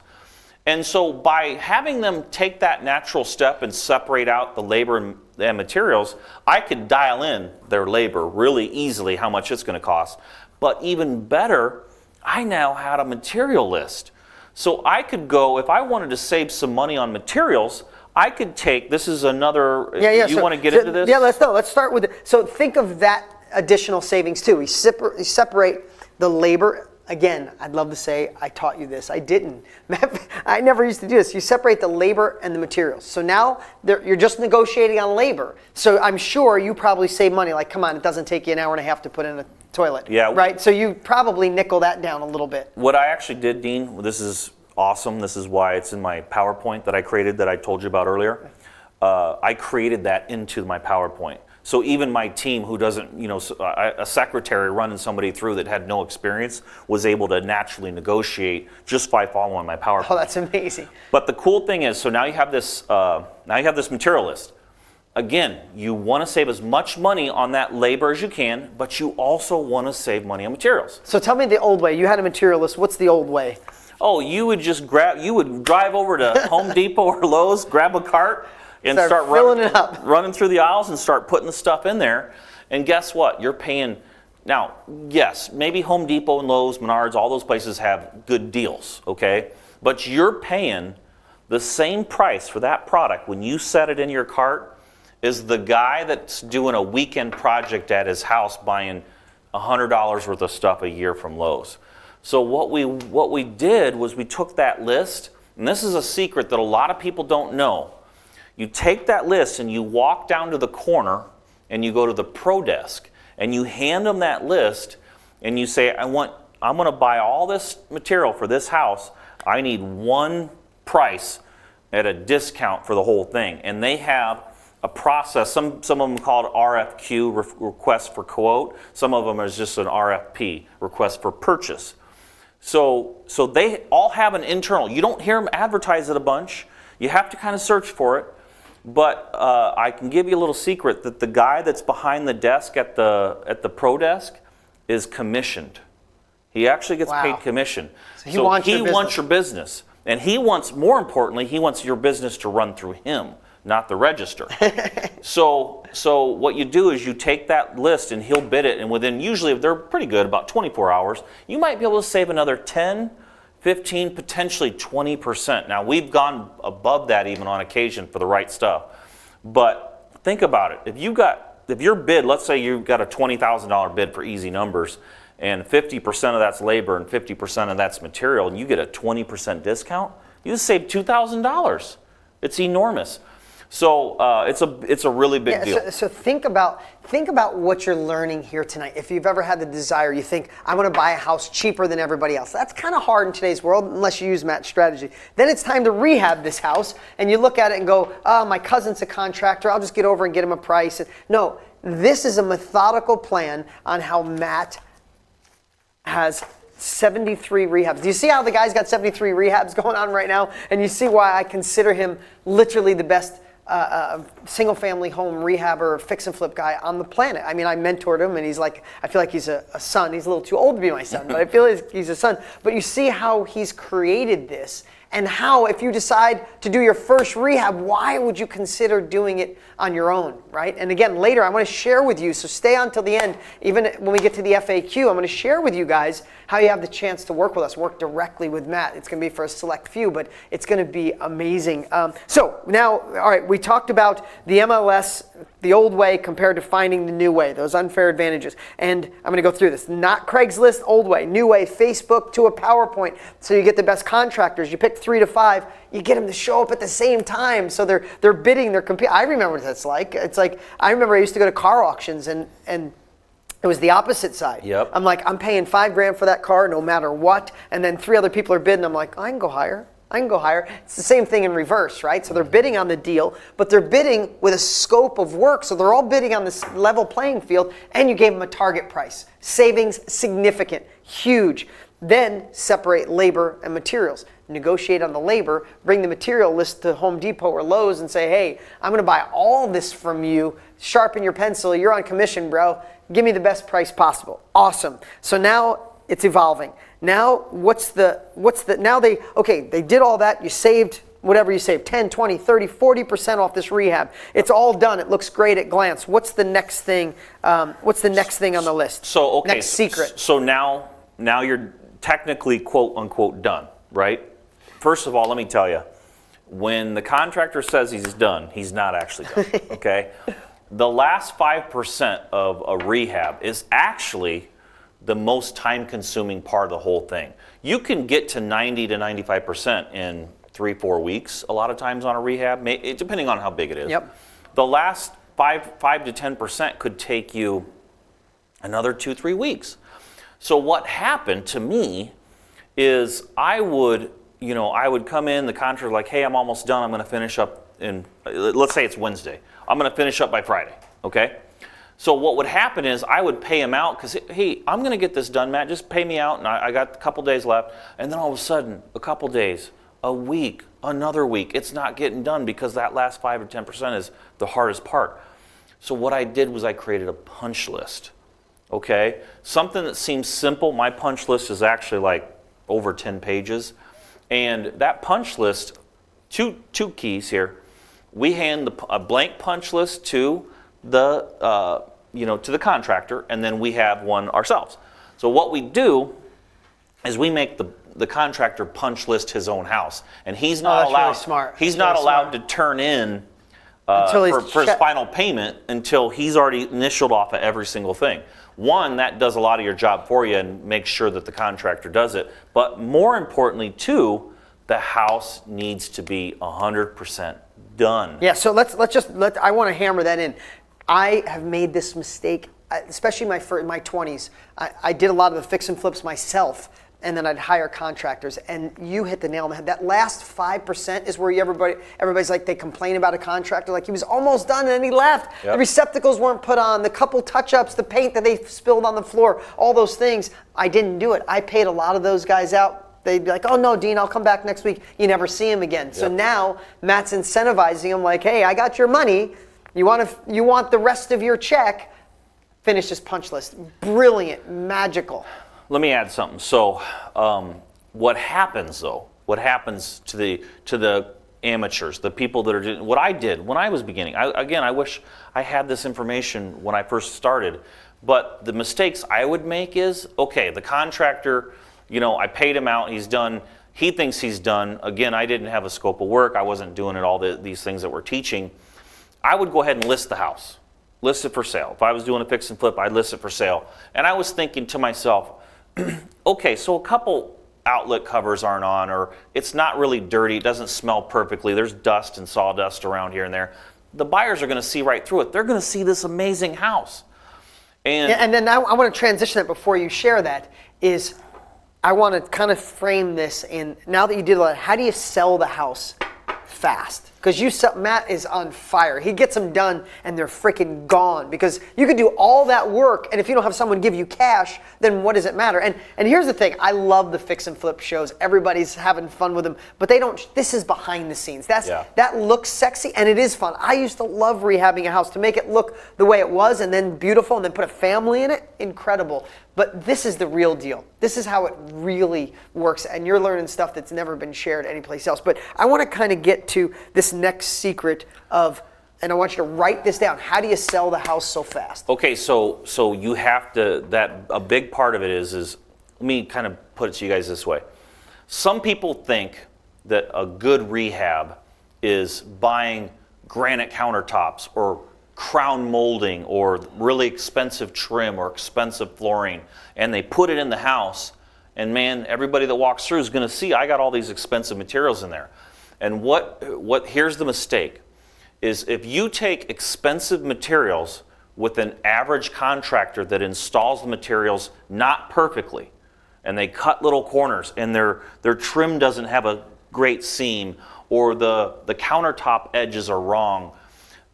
And so by having them take that natural step and separate out the labor and materials, I could dial in their labor really easily, how much it's going to cost. But even better, I now had a material list. So I could go, if I wanted to save some money on materials, I could take, this is another, you want to get into this? Yeah, let's start with it. So think of that additional savings too. We separate the labor. Again, I'd love to say I taught you this. I didn't. I never used to do this. You separate the labor and the materials. So now you're just negotiating on labor. So I'm sure you probably save money. Like, come on, it doesn't take you an hour and a half to put in a toilet. Yeah. Right? So you probably nickel that down a little bit. What I actually did, Dean, this is awesome. This is why it's in my PowerPoint that I created that I told you about earlier. I created that into my PowerPoint. So even my team who doesn't, a secretary running somebody through that had no experience was able to naturally negotiate just by following my PowerPoint. Oh, that's amazing. But the cool thing is, so now you have this material list. Again, you want to save as much money on that labor as you can, but you also want to save money on materials. So tell me the old way. You had a material list. What's the old way? Oh, you would drive over to Home Depot or Lowe's, grab a cart, and start filling it up, running through the aisles and start putting the stuff in there. And guess what? You're paying, now, yes, maybe Home Depot and Lowe's, Menards, all those places have good deals, okay? But you're paying the same price for that product when you set it in your cart as the guy that's doing a weekend project at his house buying $100 worth of stuff a year from Lowe's. So what we did was we took that list, and this is a secret that a lot of people don't know. You take that list and you walk down to the corner and you go to the pro desk and you hand them that list and you say, I'm going to buy all this material for this house. I need one price at a discount for the whole thing. And they have a process, some of them called RFQ, request for quote. Some of them is just an RFP, request for purchase. So they all have an internal. You don't hear them advertise it a bunch. You have to kind of search for it. But I can give you a little secret that the guy that's behind the desk at the pro desk is commissioned. He actually gets paid commission. So he wants your business. And he wants, more importantly, he wants your business to run through him, not the register. So what you do is you take that list and he'll bid it, and within, usually if they're pretty good, about 24 hours, you might be able to save another 10, 15, potentially 20%. Now we've gone above that even on occasion for the right stuff. But think about it. If your bid, let's say you've got a $20,000 bid for easy numbers, and 50% of that's labor and 50% of that's material, and you get a 20% discount, you just save $2,000. It's enormous. So it's a really big deal. So think about what you're learning here tonight. If you've ever had the desire, you think, I want to buy a house cheaper than everybody else. That's kind of hard in today's world unless you use Matt's strategy. Then it's time to rehab this house, and you look at it and go, oh, my cousin's a contractor. I'll just get over and get him a price. No, this is a methodical plan on how Matt has 73 rehabs. Do you see how the guy's got 73 rehabs going on right now? And you see why I consider him literally the best single-family home rehabber, fix and flip guy on the planet. I mean, I mentored him, and I feel like he's a son. He's a little too old to be my son, but I feel like he's a son. But you see how he's created this, and how if you decide to do your first rehab, why would you consider doing it on your own, right? And again, later I want to share with you, so stay on till the end. Even when we get to the FAQ, I'm going to share with you guys how you have the chance to work with us, work directly with Matt. It's going to be for a select few, but it's going to be amazing. So now, all right, we talked about the MLS, the old way compared to finding the new way, those unfair advantages. And I'm going to go through this. Not Craigslist, old way. New way, Facebook to a PowerPoint. So you get the best contractors. You pick 3 to 5. You get them to show up at the same time. So they're bidding, they're competing. I remember what that's like. It's like, I remember I used to go to car auctions and it was the opposite side. Yep. I'm like, I'm paying $5,000 for that car no matter what. And then 3 other people are bidding. I'm like, I can go higher. It's the same thing in reverse, right? So they're bidding on the deal, but they're bidding with a scope of work. So they're all bidding on this level playing field, and you gave them a target price. Savings, significant, huge. Then separate labor and materials. negotiate on the labor, bring the material list to Home Depot or Lowe's and say, hey, I'm going to buy all this from you. Sharpen your pencil. You're on commission, bro. Give me the best price possible. Awesome. So now it's evolving. Now they did all that. You saved whatever you saved, 10, 20, 30, 40% off this rehab. It's all done. It looks great at glance. What's the next thing? What's the next thing on the list? So, okay. Next secret. So now you're technically quote unquote done, right? First of all, let me tell you, when the contractor says he's done, he's not actually done, okay? The last 5% of a rehab is actually the most time-consuming part of the whole thing. You can get to 90 to 95% in 3-4 weeks a lot of times on a rehab, depending on how big it is. Yep. The last 5 to 10% could take you another 2-3 weeks. So what happened to me is I would come in, the contractor like, hey, I'm almost done. I'm going to finish up let's say it's Wednesday. I'm going to finish up by Friday, okay? So what would happen is I would pay him out because, hey, I'm going to get this done, Matt. Just pay me out, and I got a couple days left. And then all of a sudden, a couple days, a week, another week, it's not getting done because that last 5 or 10% is the hardest part. So what I did was I created a punch list, okay? Something that seems simple. My punch list is actually like over 10 pages. And that punch list, two keys here. We hand a blank punch list to the to the contractor, and then we have one ourselves. So what we do is we make the contractor punch list his own house, and he's not allowed. Really smart. He's not allowed to turn in for his final payment until he's already initialed off of every single thing. One, that does a lot of your job for you and makes sure that the contractor does it. But more importantly, two, the house needs to be 100% done. Yeah, so I want to hammer that in. I have made this mistake, especially in my 20s. I did a lot of the fix and flips myself, and then I'd hire contractors. And you hit the nail on the head. That last 5% is where everybody's like, they complain about a contractor, like he was almost done and then he left. Yep. The receptacles weren't put on, the couple touch-ups, the paint that they spilled on the floor, all those things. I didn't do it. I paid a lot of those guys out. They'd be like, oh no, Dean, I'll come back next week. You never see him again. Yep. So now Matt's incentivizing him like, hey, I got your money. You want the rest of your check, finish this punch list. Brilliant, magical. Let me add something. So what happens though? What happens to the amateurs, the people that are doing what I did when I was beginning? I wish I had this information when I first started. But the mistakes I would make is, okay, the contractor, I paid him out, he's done. He thinks he's done. Again, I didn't have a scope of work. I wasn't doing it all these things that we're teaching. I would go ahead and list the house, list it for sale. If I was doing a fix and flip, I'd list it for sale. And I was thinking to myself, okay, so a couple outlet covers aren't on, or it's not really dirty, it doesn't smell perfectly, there's dust and sawdust around here and there. The buyers are going to see right through it. They're going to see this amazing house. And then I want to transition that before you share that, is I want to kind of frame this in, now that you did that, how do you sell the house fast? Because Matt is on fire. He gets them done and they're freaking gone. Because you could do all that work, and if you don't have someone give you cash, then what does it matter? And here's the thing, I love the fix and flip shows. Everybody's having fun with them, but they don't. This is behind the scenes. That looks sexy and it is fun. I used to love rehabbing a house to make it look the way it was, and then beautiful, and then put a family in it. Incredible. But this is the real deal. This is how it really works, and you're learning stuff that's never been shared anyplace else. But I want to kind of get to this next secret of, and I want you to write this down. How do you sell the house so fast? Okay, so you have to, a big part of it is let me kind of put it to you guys this way. Some people think that a good rehab is buying granite countertops or crown molding or really expensive trim or expensive flooring, and they put it in the house, and man, everybody that walks through is going to see I got all these expensive materials in there. And what here's the mistake is, if you take expensive materials with an average contractor that installs the materials not perfectly, and they cut little corners, and their trim doesn't have a great seam, or the countertop edges are wrong,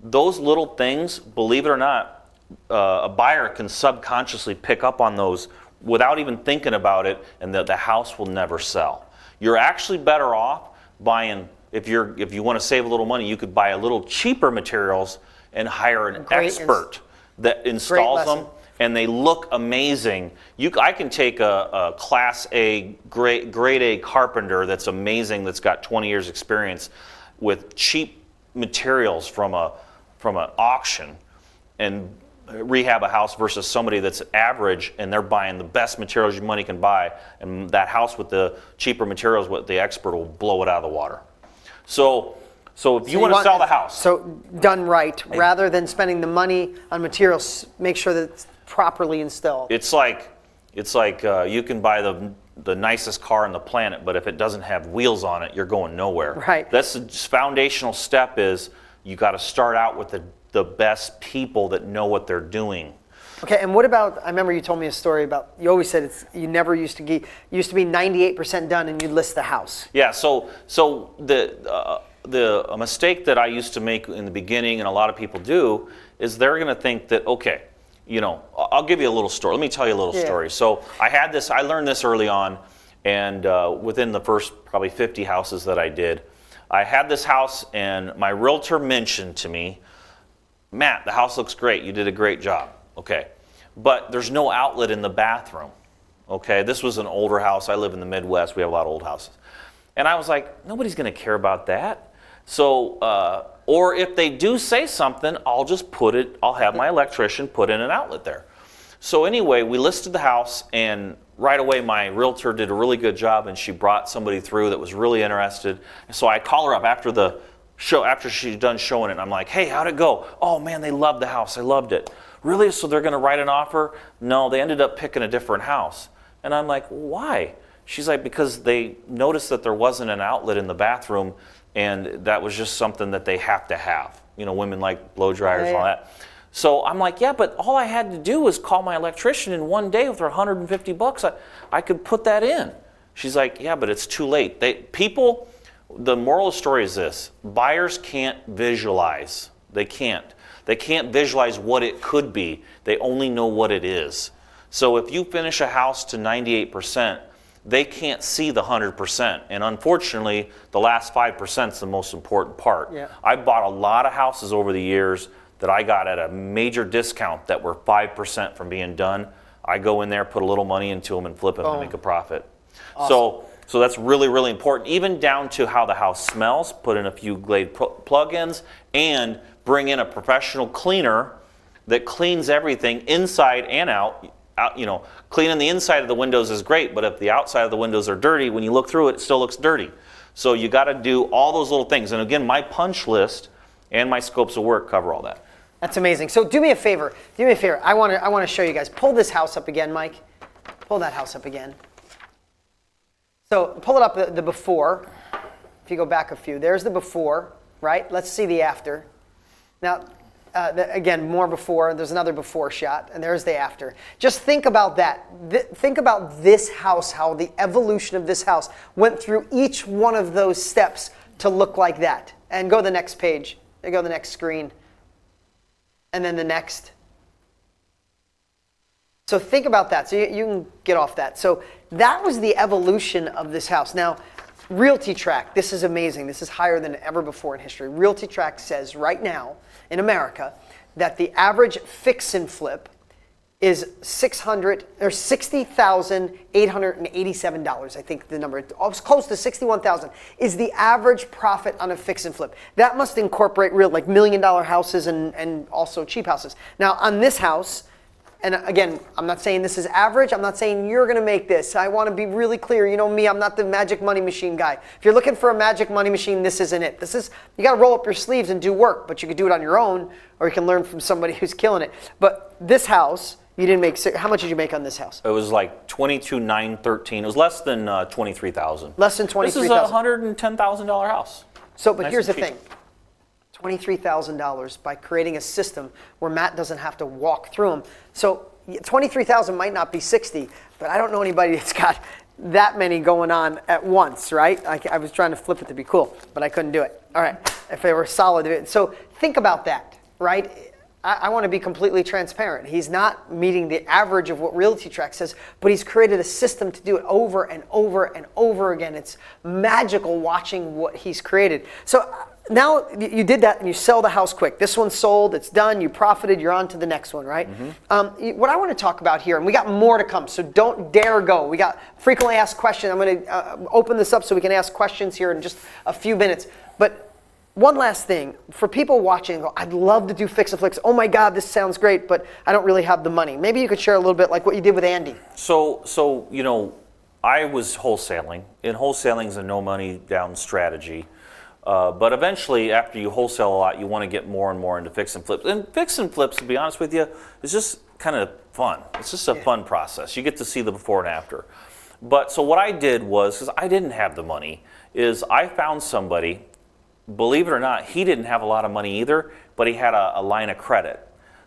those little things, believe it or not, a buyer can subconsciously pick up on those without even thinking about it, and the house will never sell. You're actually better off buying, if you want to save a little money, you could buy a little cheaper materials and hire an expert that installs them, and they look amazing. I can take a Class A, grade A carpenter that's amazing, that's got 20 years experience with cheap materials from an auction, and rehab a house versus somebody that's average and they're buying the best materials your money can buy, and that house with the cheaper materials, what the expert will blow it out of the water. So if you want to sell the house. So done right, rather than spending the money on materials, make sure that it's properly installed. It's like you can buy the nicest car on the planet, but if it doesn't have wheels on it, you're going nowhere. Right. That's the foundational step. Is you got to start out with the best people that know what they're doing. Okay, and what about, I remember you told me a story about, you always said you never used to be 98% done and you'd list the house. Yeah, so a mistake that I used to make in the beginning, and a lot of people do, is they're going to think that, okay, I'll give you a little story. Let me tell you a little story. So I learned this early on, and within the first probably 50 houses that I did, I had this house, and my realtor mentioned to me, Matt, the house looks great. You did a great job. Okay. But there's no outlet in the bathroom. Okay. This was an older house. I live in the Midwest. We have a lot of old houses. And I was like, nobody's going to care about that. So, or if they do say something, I'll have my electrician put in an outlet there. So anyway, we listed the house, and right away my realtor did a really good job, and she brought somebody through that was really interested. And so I call her up after the show, after she's done showing it, and I'm like, hey, how'd it go? Oh man, they loved the house. I loved it. Really? So they're going to write an offer? No, they ended up picking a different house. And I'm like, why? She's like, because they noticed that there wasn't an outlet in the bathroom, and that was just something that they have to have. Women like blow dryers and all that. So I'm like, yeah, but all I had to do was call my electrician in one day with $150. I could put that in. She's like, yeah, but it's too late. The moral of the story is this: buyers can't visualize. They can't visualize what it could be. They only know what it is. So if you finish a house to 98%, they can't see the 100%. And unfortunately, the last 5% is the most important part. Yeah. I bought a lot of houses over the years that I got at a major discount that were 5% from being done. I go in there, put a little money into them, and flip them and make a profit. Awesome. So that's really, really important, even down to how the house smells. Put in a few Glade plug-ins and bring in a professional cleaner that cleans everything inside and out. Cleaning the inside of the windows is great, but if the outside of the windows are dirty, when you look through it, it still looks dirty. So you got to do all those little things. And again, my punch list and my scopes of work cover all that. That's amazing. So do me a favor. I want to show you guys. Pull this house up again, Mike. Pull that house up again. So pull it up, the before. If you go back a few, there's the before, right? Let's see the after. Now, again, more before. There's another before shot, and there's the after. Just think about that. Think about this house, how the evolution of this house went through each one of those steps to look like that. And go to the next page. Go to the next screen. And then the next. So think about that. So you can get off that. So that was the evolution of this house. Now, Realty Track, this is amazing. This is higher than ever before in history. Realty Track says right now in America that the average fix and flip is $60,887. I think the number, it's close to $61,000, is the average profit on a fix and flip. That must incorporate real, like $1 million houses and also cheap houses. Now on this house, and again, I'm not saying this is average. I'm not saying you're going to make this. I want to be really clear. You know me, I'm not the magic money machine guy. If you're looking for a magic money machine, this isn't it. You got to roll up your sleeves and do work, but you could do it on your own, or you can learn from somebody who's killing it. But this house, you didn't make, how much did you make on this house? It was like $22,913. It was less than $23,000. Less than $23,000. This is a $110,000 house. So, but here's the thing. $23,000 by creating a system where Matt doesn't have to walk through them. So $23,000 might not be 60, but I don't know anybody that's got that many going on at once, right? I was trying to flip it to be cool, but I couldn't do it. All right, if they were solid. So think about that, right? I want to be completely transparent. He's not meeting the average of what Realty Track says, but he's created a system to do it over and over and over again. It's magical watching what he's created. So now you did that and you sell the house quick. This one's sold, it's done, you profited, you're on to the next one, right? What I want to talk about here, and we got more to come, so don't dare go. We got frequently asked questions. I'm going to open this up so we can ask questions here in just a few minutes. But one last thing, for people watching, go, I'd love to do fix and flicks. Oh my God, this sounds great, but I don't really have the money. Maybe you could share a little bit like what you did with Andy. So you know, I was wholesaling, and wholesaling is a no money down strategy. But eventually, after you wholesale a lot, you want to get more and more into fix and flips. And fix and flips, to be honest with you, is just kind of fun. It's just a fun process. You get to see the before and after. But so what I did was, because I didn't have the money, is I found somebody. Believe it or not, he didn't have a lot of money either, but he had a line of credit.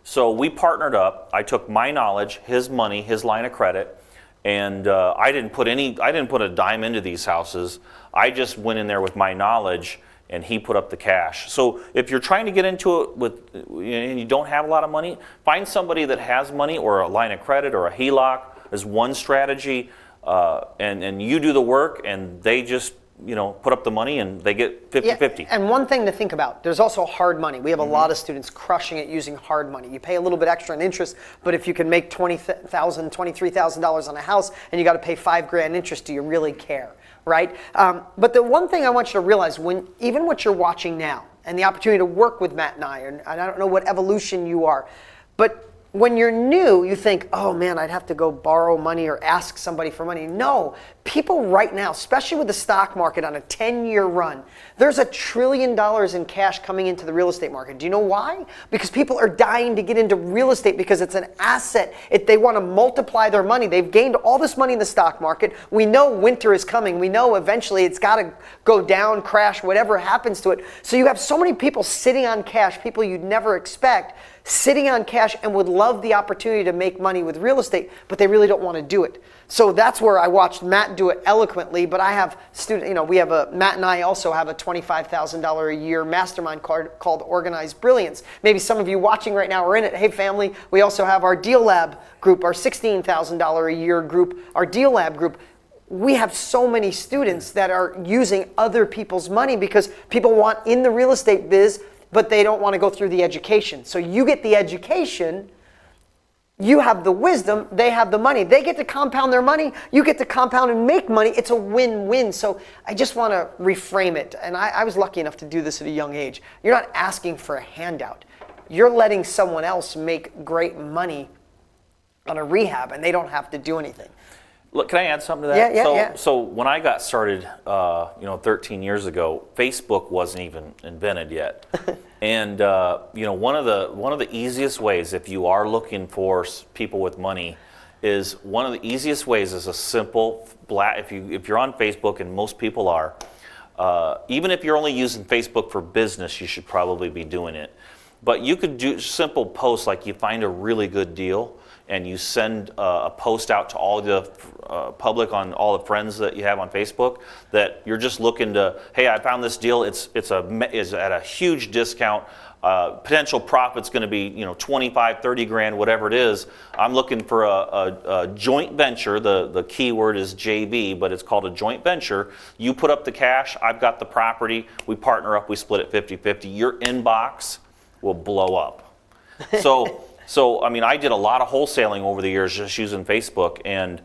So we partnered up. I took my knowledge, his money, his line of credit, and I didn't put a dime into these houses. I just went in there with my knowledge, and he put up the cash. So if you're trying to get into it and you don't have a lot of money, find somebody that has money or a line of credit or a HELOC as one strategy, and you do the work, and they just put up the money and they get 50-50. Yeah, and one thing to think about, there's also hard money. We have a lot of students crushing it using hard money. You pay a little bit extra in interest, but if you can make $20,000, $23,000 on a house and you got to pay $5,000 interest, do you really care, right? But the one thing I want you to realize, even what you're watching now and the opportunity to work with Matt and I don't know what evolution you are, but when you're new, you think, oh man, I'd have to go borrow money or ask somebody for money. No, people right now, especially with the stock market on a 10-year run, there's $1 trillion in cash coming into the real estate market. Do you know why? Because people are dying to get into real estate because it's an asset. They want to multiply their money. They've gained all this money in the stock market. We know winter is coming. We know eventually it's got to go down, crash, whatever happens to it. So you have so many people sitting on cash, people you'd never expect, sitting on cash and would love the opportunity to make money with real estate, but they really don't want to do it. So that's where I watched Matt do it eloquently, but I have students, Matt and I also have a $25,000 a year mastermind called Organized Brilliance. Maybe some of you watching right now are in it. Hey family, we also have our Deal Lab group, our $16,000 a year group, our Deal Lab group. We have so many students that are using other people's money because people want in the real estate biz, but they don't want to go through the education. So you get the education, you have the wisdom, they have the money. They get to compound their money, you get to compound and make money. It's a win-win. So I just want to reframe it. And I was lucky enough to do this at a young age. You're not asking for a handout. You're letting someone else make great money on a rehab and they don't have to do anything. Look, can I add something to that? Yeah. So when I got started, 13 years ago, Facebook wasn't even invented yet. And one of the easiest ways, if you are looking for people with money, is one of the easiest ways is a simple if you're on Facebook, and most people are, even if you're only using Facebook for business, you should probably be doing it. But you could do simple posts like you find a really good deal and you send a post out to all the public on all the friends that you have on Facebook that you're just looking to, hey, I found this deal. It's at a huge discount. Potential profit's going to be 25, 30 grand, whatever it is. I'm looking for a joint venture. The key word is JV, but it's called a joint venture. You put up the cash. I've got the property. We partner up. We split it 50-50. Your inbox will blow up. So I mean, I did a lot of wholesaling over the years just using Facebook, and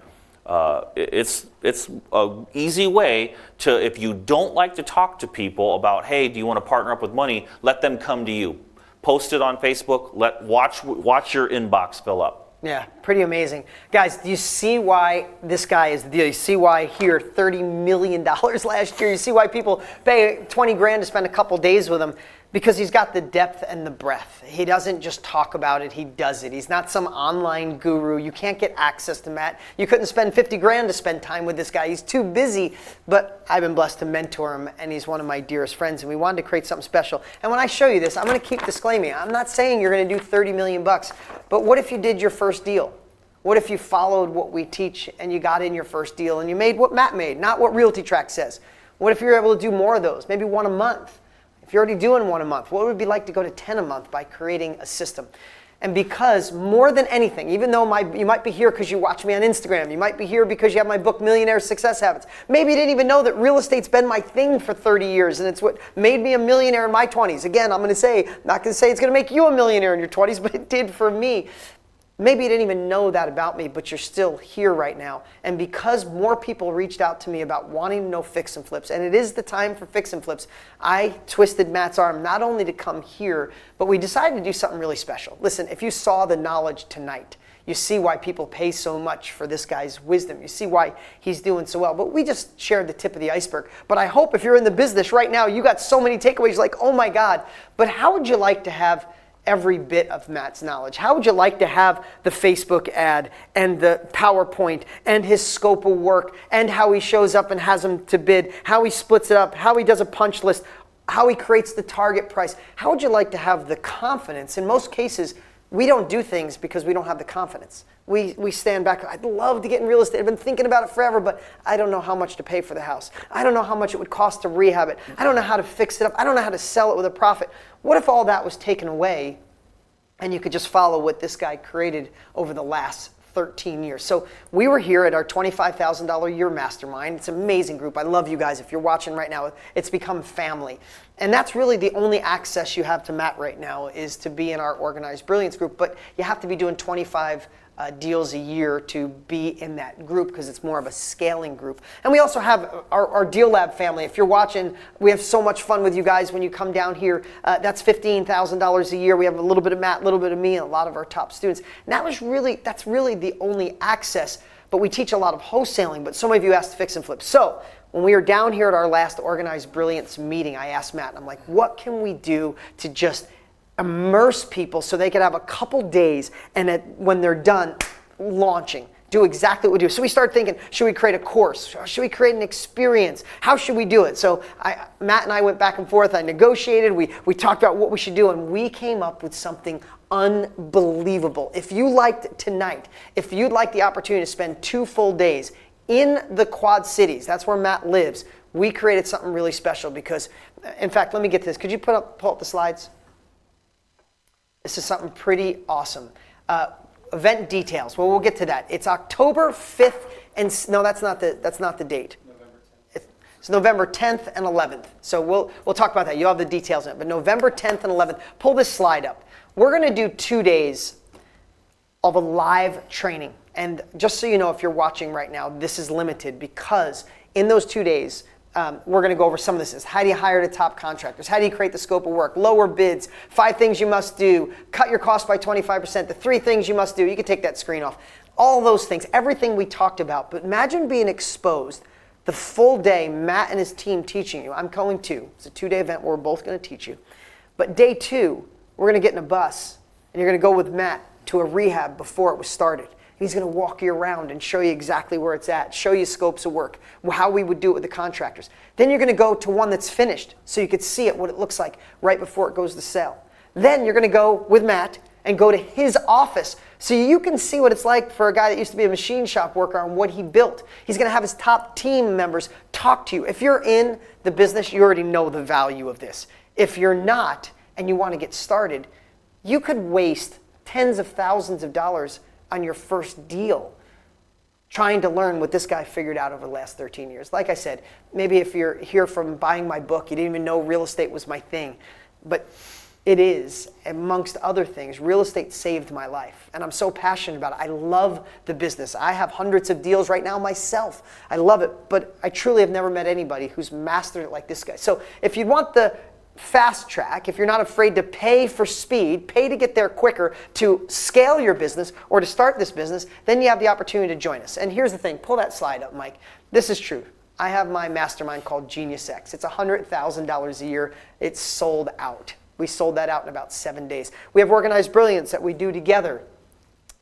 it's an easy way to, if you don't like to talk to people about, hey, do you want to partner up with money, let them come to you. Post it on Facebook, watch your inbox fill up. Yeah, pretty amazing. Guys, do you see why this guy is the deal? You see why here $30 million last year? You see why people pay 20 grand to spend a couple days with him? Because he's got the depth and the breadth. He doesn't just talk about it, he does it. He's not some online guru. You can't get access to Matt. You couldn't spend 50 grand to spend time with this guy. He's too busy, but I've been blessed to mentor him, and he's one of my dearest friends, and we wanted to create something special. And when I show you this, I'm gonna keep disclaiming. I'm not saying you're gonna do 30 million bucks, but what if you did your first deal? What if you followed what we teach and you got in your first deal and you made what Matt made, not what Realty Track says? What if you're able to do more of those, maybe one a month? If you're already doing 1 a month, what would it be like to go to 10 a month by creating a system? And because more than anything, even though you might be here because you watch me on Instagram, you might be here because you have my book, Millionaire Success Habits. Maybe you didn't even know that real estate's been my thing for 30 years and it's what made me a millionaire in my 20s. Again, I'm not going to say it's going to make you a millionaire in your 20s, but it did for me. Maybe you didn't even know that about me, but you're still here right now. And because more people reached out to me about wanting to know fix and flips, and it is the time for fix and flips, I twisted Matt's arm not only to come here, but we decided to do something really special. Listen, if you saw the knowledge tonight, you see why people pay so much for this guy's wisdom. You see why he's doing so well. But we just shared the tip of the iceberg. But I hope if you're in the business right now, you got so many takeaways like, oh my God. But how would you like to have every bit of Matt's knowledge? How would you like to have the Facebook ad and the PowerPoint and his scope of work and how he shows up and has them to bid, how he splits it up, how he does a punch list, how he creates the target price? How would you like to have the confidence? In most cases, we don't do things because we don't have the confidence. We stand back. I'd love to get in real estate. I've been thinking about it forever, but I don't know how much to pay for the house. I don't know how much it would cost to rehab it. I don't know how to fix it up. I don't know how to sell it with a profit. What if all that was taken away and you could just follow what this guy created over the last 13 years? So we were here at our $25,000 a year mastermind. It's an amazing group. I love you guys. If you're watching right now, it's become family. And that's really the only access you have to Matt right now is to be in our Organized Brilliance group. But you have to be doing 25 deals a year to be in that group because it's more of a scaling group. And we also have our Deal Lab family. If you're watching, we have so much fun with you guys when you come down here. That's $15,000 a year. We have a little bit of Matt, a little bit of me, and a lot of our top students. And that's really the only access. But we teach a lot of wholesaling. But so many of you asked to fix and flip. So when we were down here at our last Organized Brilliance meeting, I asked Matt, I'm like, what can we do to just immerse people so they could have a couple days and when they're done launching, do exactly what we do. So we started thinking, should we create a course? Should we create an experience? How should we do it? So Matt and I went back and forth. I negotiated. We talked about what we should do, and we came up with something unbelievable. If you liked tonight, if you'd like the opportunity to spend 2 full days in the Quad Cities, that's where Matt lives, we created something really special because, in fact, let me get this. Could you pull up the slides? This is something pretty awesome. Event details. Well, we'll get to that. It's October 5th and no, that's not the date. November 10th. It's November 10th and 11th. So we'll talk about that. You'll have the details in it. But November 10th and 11th. Pull this slide up. We're going to do 2 days of a live training. And just so you know, if you're watching right now, this is limited because in those 2 days, we're going to go over some of this. How do you hire the top contractors? How do you create the scope of work? Lower bids, 5 things you must do, cut your costs by 25%, the 3 things you must do. You can take that screen off. All those things, everything we talked about. But imagine being exposed the full day, Matt and his team teaching you. I'm going to. It's a 2-day event where we're both going to teach you. But day 2, we're going to get in a bus and you're going to go with Matt to a rehab before it was started. He's going to walk you around and show you exactly where it's at, show you scopes of work, how we would do it with the contractors. Then you're going to go to one that's finished so you could see it, what it looks like right before it goes to sale. Then you're going to go with Matt and go to his office so you can see what it's like for a guy that used to be a machine shop worker on what he built. He's going to have his top team members talk to you. If you're in the business, you already know the value of this. If you're not and you want to get started, you could waste tens of thousands of dollars on your first deal trying to learn what this guy figured out over the last 13 years. Like I said, maybe if you're here from buying my book, you didn't even know real estate was my thing. But it is, amongst other things. Real estate saved my life. And I'm so passionate about it. I love the business. I have hundreds of deals right now myself. I love it. But I truly have never met anybody who's mastered it like this guy. So if you want the fast track, if you're not afraid to pay for speed, pay to get there quicker, to scale your business or to start this business, then you have the opportunity to join us. And here's the thing, pull that slide up, Mike. This is true. I have my mastermind called Genius X. It's $100,000 a year. It's sold out. We sold that out in about 7 days. We have Organized Brilliance that we do together.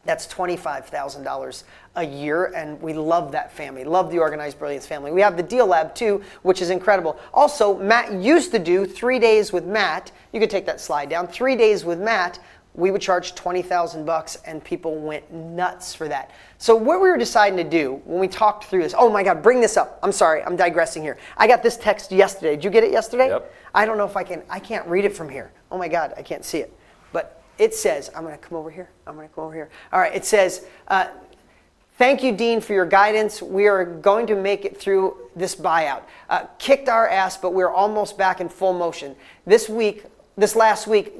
That's $25,000 a year, and we love that family. Love the Organized Brilliance family. We have the Deal Lab too, which is incredible. Also, Matt used to do 3 days with Matt. You can take that slide down. 3 days with Matt we would charge $20,000 and people went nuts for that. So what we were deciding to do when we talked through this, oh my God, bring this up. I'm sorry, I'm digressing here. I got this text yesterday. Did you get it yesterday? Yep. I don't know if I can't read it from here. Oh my God, I can't see it. But it says, I'm gonna come over here. All right, it says, thank you, Dean, for your guidance. We are going to make it through this buyout. Kicked our ass, but we're almost back in full motion. This last week,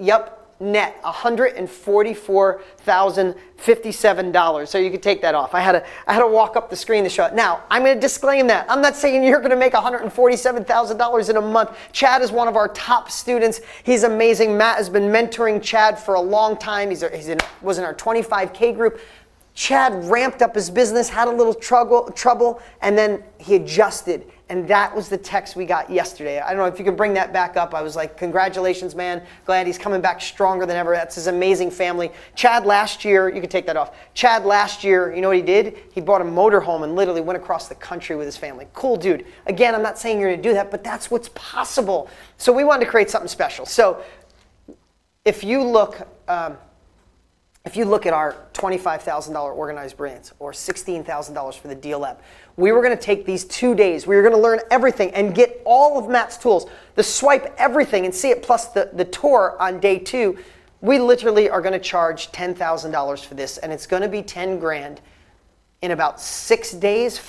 net $144,057. So you can take that off. I had to walk up the screen to show it. Now, I'm going to disclaim that. I'm not saying you're going to make $147,000 in a month. Chad is one of our top students. He's amazing. Matt has been mentoring Chad for a long time. Was in our 25K group. Chad ramped up his business, had a little trouble, and then he adjusted. And that was the text we got yesterday. I don't know if you can bring that back up. I was like, congratulations, man. Glad he's coming back stronger than ever. That's his amazing family. Chad last year, you can take that off. Chad last year, you know what he did? He bought a motorhome and literally went across the country with his family. Cool dude. Again, I'm not saying you're going to do that, but that's what's possible. So we wanted to create something special. So if you look at our $25,000 organized brands or $16,000 for the Deal app, we were going to take these 2 days. We were going to learn everything and get all of Matt's tools, the swipe everything and see it plus the tour on day 2. We literally are going to charge $10,000 for this, and it's going to be 10 grand. In about 5 days,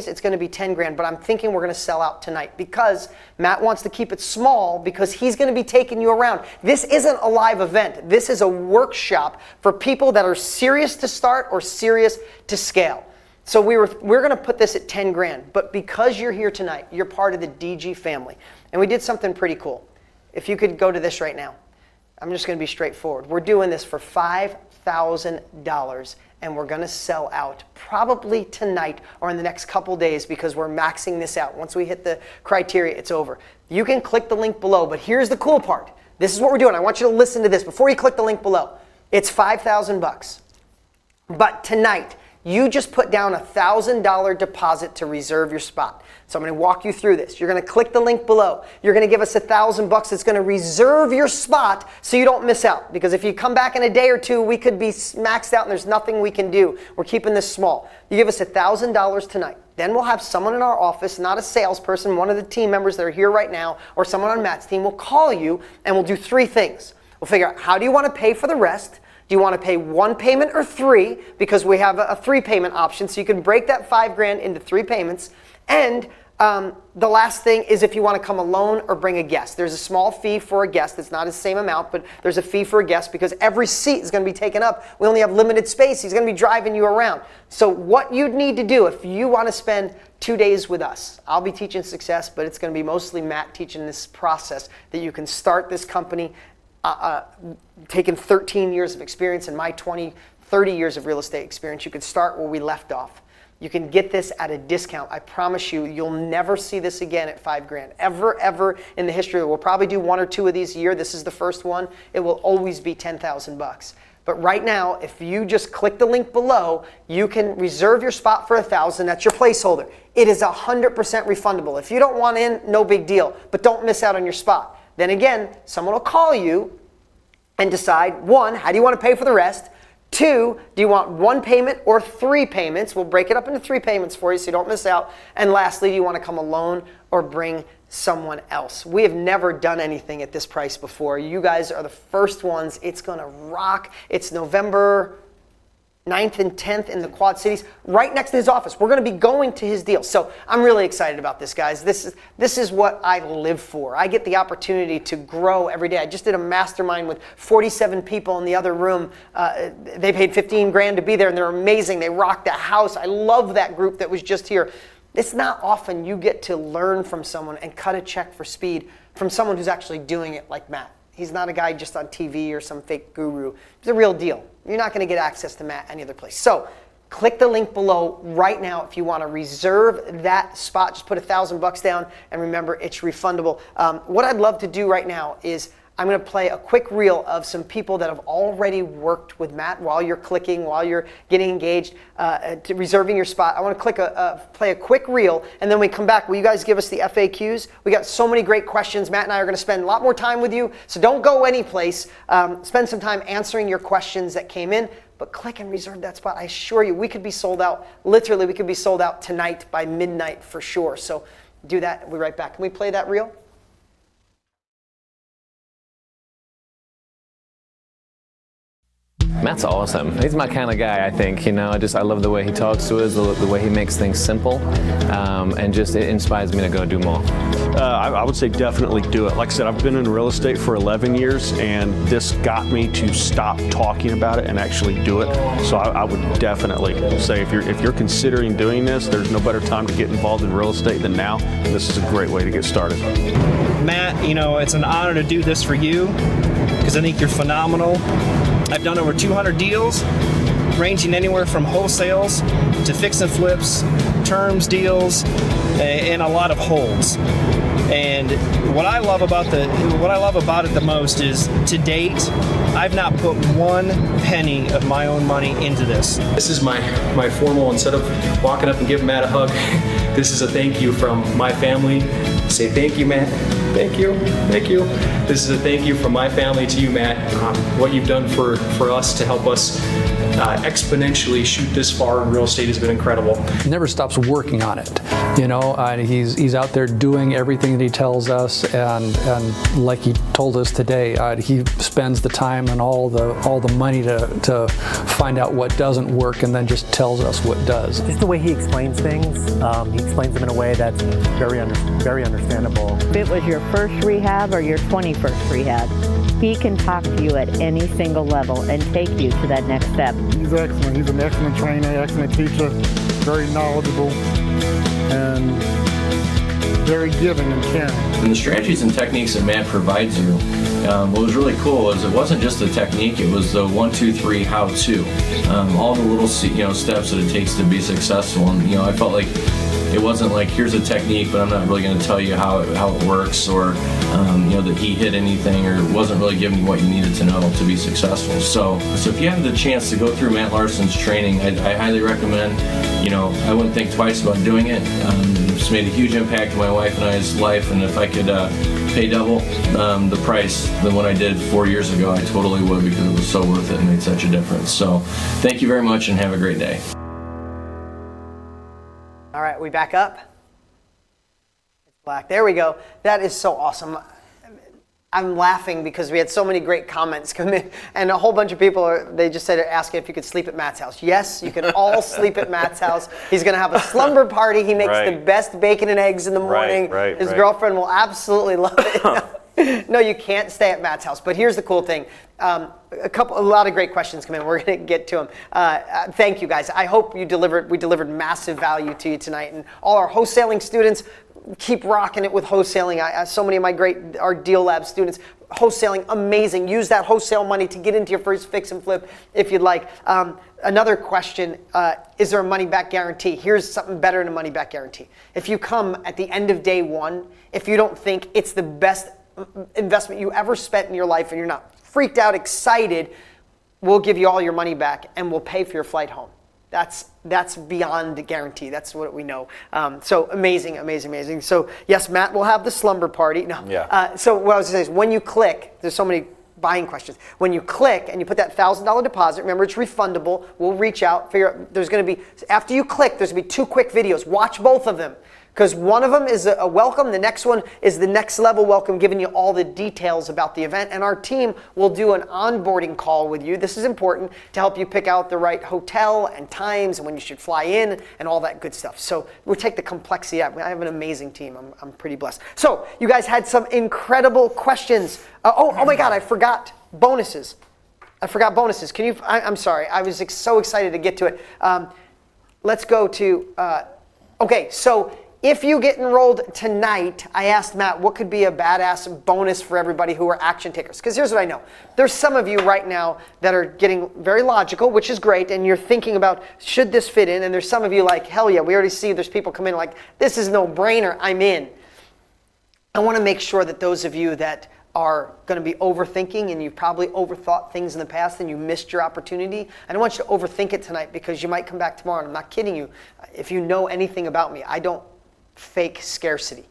it's going to be 10 grand, but I'm thinking we're going to sell out tonight because Matt wants to keep it small because he's going to be taking you around. This isn't a live event. This is a workshop for people that are serious to start or serious to scale. So we're going to put this at 10 grand, but because you're here tonight, you're part of the DG family. And we did something pretty cool. If you could go to this right now. I'm just going to be straightforward. We're doing this for $5,000. And we're going to sell out probably tonight or in the next couple days because we're maxing this out. Once we hit the criteria, it's over. You can click the link below, but here's the cool part. This is what we're doing. I want you to listen to this before you click the link below. It's $5,000. But tonight, you just put down a $1,000 deposit to reserve your spot. So I'm going to walk you through this. You're going to click the link below. You're going to give us $1,000 that's going to reserve your spot so you don't miss out. Because if you come back in a day or two, we could be maxed out and there's nothing we can do. We're keeping this small. You give us $1,000 tonight. Then we'll have someone in our office, not a salesperson, one of the team members that are here right now, or someone on Matt's team will call you and we'll do 3 things. We'll figure out how do you want to pay for the rest? Do you want to pay 1 payment or 3? Because we have a 3 payment option, so you can break that $5 grand into 3 payments. And the last thing is if you want to come alone or bring a guest. There's a small fee for a guest. It's not the same amount, but there's a fee for a guest because every seat is going to be taken up. We only have limited space. He's going to be driving you around. So what you'd need to do if you want to spend 2 days with us, I'll be teaching success, but it's going to be mostly Matt teaching this process that you can start this company taking 13 years of experience and my 30 years of real estate experience. You can start where we left off. You can get this at a discount. I promise you, you'll never see this again at $5 grand. Ever in the history. We'll probably do 1 or 2 of these a year. This is the first one. It will always be $10,000. But right now, if you just click the link below, you can reserve your spot for $1,000. That's your placeholder. It is 100% refundable. If you don't want in, no big deal. But don't miss out on your spot. Then again, someone will call you and decide, 1, how do you want to pay for the rest? 2, do you want 1 payment or 3 payments? We'll break it up into 3 payments for you so you don't miss out. And lastly, do you want to come alone or bring someone else? We have never done anything at this price before. You guys are the first ones. It's going to rock. It's November 9th and 10th in the Quad Cities, right next to his office. We're going to be going to his deal. So I'm really excited about this, guys. This is what I live for. I get the opportunity to grow every day. I just did a mastermind with 47 people in the other room. They paid 15 grand to be there, and they're amazing. They rocked the house. I love that group that was just here. It's not often you get to learn from someone and cut a check for speed from someone who's actually doing it like Matt. He's not a guy just on TV or some fake guru. He's a real deal. You're not going to get access to Matt any other place. So click the link below right now if you want to reserve that spot. Just put $1,000 down, and remember, it's refundable. What I'd love to do right now is I'm going to play a quick reel of some people that have already worked with Matt while you're clicking, while you're getting engaged, to reserving your spot. I want to play a quick reel, and then we come back. Will you guys give us the FAQs? We got so many great questions. Matt and I are going to spend a lot more time with you, so don't go anyplace. Spend some time answering your questions that came in, but click and reserve that spot. I assure you, we could be sold out. Literally, we could be sold out tonight by midnight for sure. So do that. We'll be right back. Can we play that reel? Matt's awesome. He's my kind of guy, I think. You know, I love the way he talks to us, the way he makes things simple, and just it inspires me to go do more. I would say definitely do it. Like I said, I've been in real estate for 11 years, and this got me to stop talking about it and actually do it. So I would definitely say if you're considering doing this, there's no better time to get involved in real estate than now. This is a great way to get started. Matt, you know, it's an honor to do this for you because I think you're phenomenal. I've done over 200 deals, ranging anywhere from wholesales to fix and flips, terms deals, and a lot of holds. And what I love about it the most is, to date, I've not put one penny of my own money into this. This is my formal, instead of walking up and giving Matt a hug, this is a thank you from my family. Say thank you, Matt. Thank you. Thank you. This is a thank you from my family to you, Matt. What you've done for us to help us exponentially shoot this far in real estate has been incredible. He never stops working on it. You know, he's out there doing everything that he tells us, and like he told us today, he spends the time and all the money to find out what doesn't work, and then just tells us what does. Just the way he explains things, he explains them in a way that's very understandable. If it was your first rehab or your 21st rehab, he can talk to you at any single level and take you to that next step. He's excellent. He's an excellent trainer, excellent teacher, very knowledgeable, and very giving and caring. And the strategies and techniques that Matt provides you, what was really cool is it wasn't just the technique, it was the 1, 2, 3 how to. All the little steps that it takes to be successful. And I felt like it wasn't like, here's a technique, but I'm not really going to tell you how it works, or that he hit anything, or wasn't really giving you what you needed to know to be successful. So if you have the chance to go through Matt Larson's training, I highly recommend. I wouldn't think twice about doing it. It's made a huge impact in my wife and I's life, and if I could pay double the price than what I did 4 years ago, I totally would, because it was so worth it and made such a difference. So thank you very much, and have a great day. All right, we back up. It's black. There we go. That is so awesome. I'm laughing because we had so many great comments come in, and a whole bunch of people, they just said, asking if you could sleep at Matt's house. Yes, you can all sleep at Matt's house. He's going to have a slumber party. He makes the best bacon and eggs in the morning. His girlfriend will absolutely love it. No, you can't stay at Matt's house. But here's the cool thing. A lot of great questions come in. We're going to get to them. Thank you, guys. I hope we delivered massive value to you tonight. And all our wholesaling students, keep rocking it with wholesaling. So many of our Deal Lab students, wholesaling, amazing. Use that wholesale money to get into your first fix and flip if you'd like. Another question, is there a money back guarantee? Here's something better than a money back guarantee. If you come at the end of day one, if you don't think it's the best investment you ever spent in your life, and you're not freaked out, excited, we'll give you all your money back, and we'll pay for your flight home. That's beyond the guarantee. That's what we know. So amazing, amazing, amazing. So yes, Matt will have the slumber party. No. Yeah. So what I was going to say is, when you click, there's so many buying questions. When you click and you put that $1,000 deposit, remember it's refundable. We'll reach out. There's going to be, after you click, there's going to be 2 quick videos. Watch both of them. Because one of them is a welcome, the next one is the next level welcome, giving you all the details about the event. And our team will do an onboarding call with you. This is important to help you pick out the right hotel and times and when you should fly in and all that good stuff. So we'll take the complexity out. I have an amazing team. I'm pretty blessed. So you guys had some incredible questions. Oh my God, I forgot bonuses. Can you, I'm sorry. I was so excited to get to it. Let's go to, okay, so if you get enrolled tonight, I asked Matt what could be a badass bonus for everybody who are action takers. Because here's what I know. There's some of you right now that are getting very logical, which is great, and you're thinking about, should this fit in? And there's some of you like, hell yeah, we already see there's people come in like, this is no brainer, I'm in. I want to make sure that those of you that are going to be overthinking and you've probably overthought things in the past and you missed your opportunity, I don't want you to overthink it tonight because you might come back tomorrow. And I'm not kidding you. If you know anything about me, I don't fake scarcity.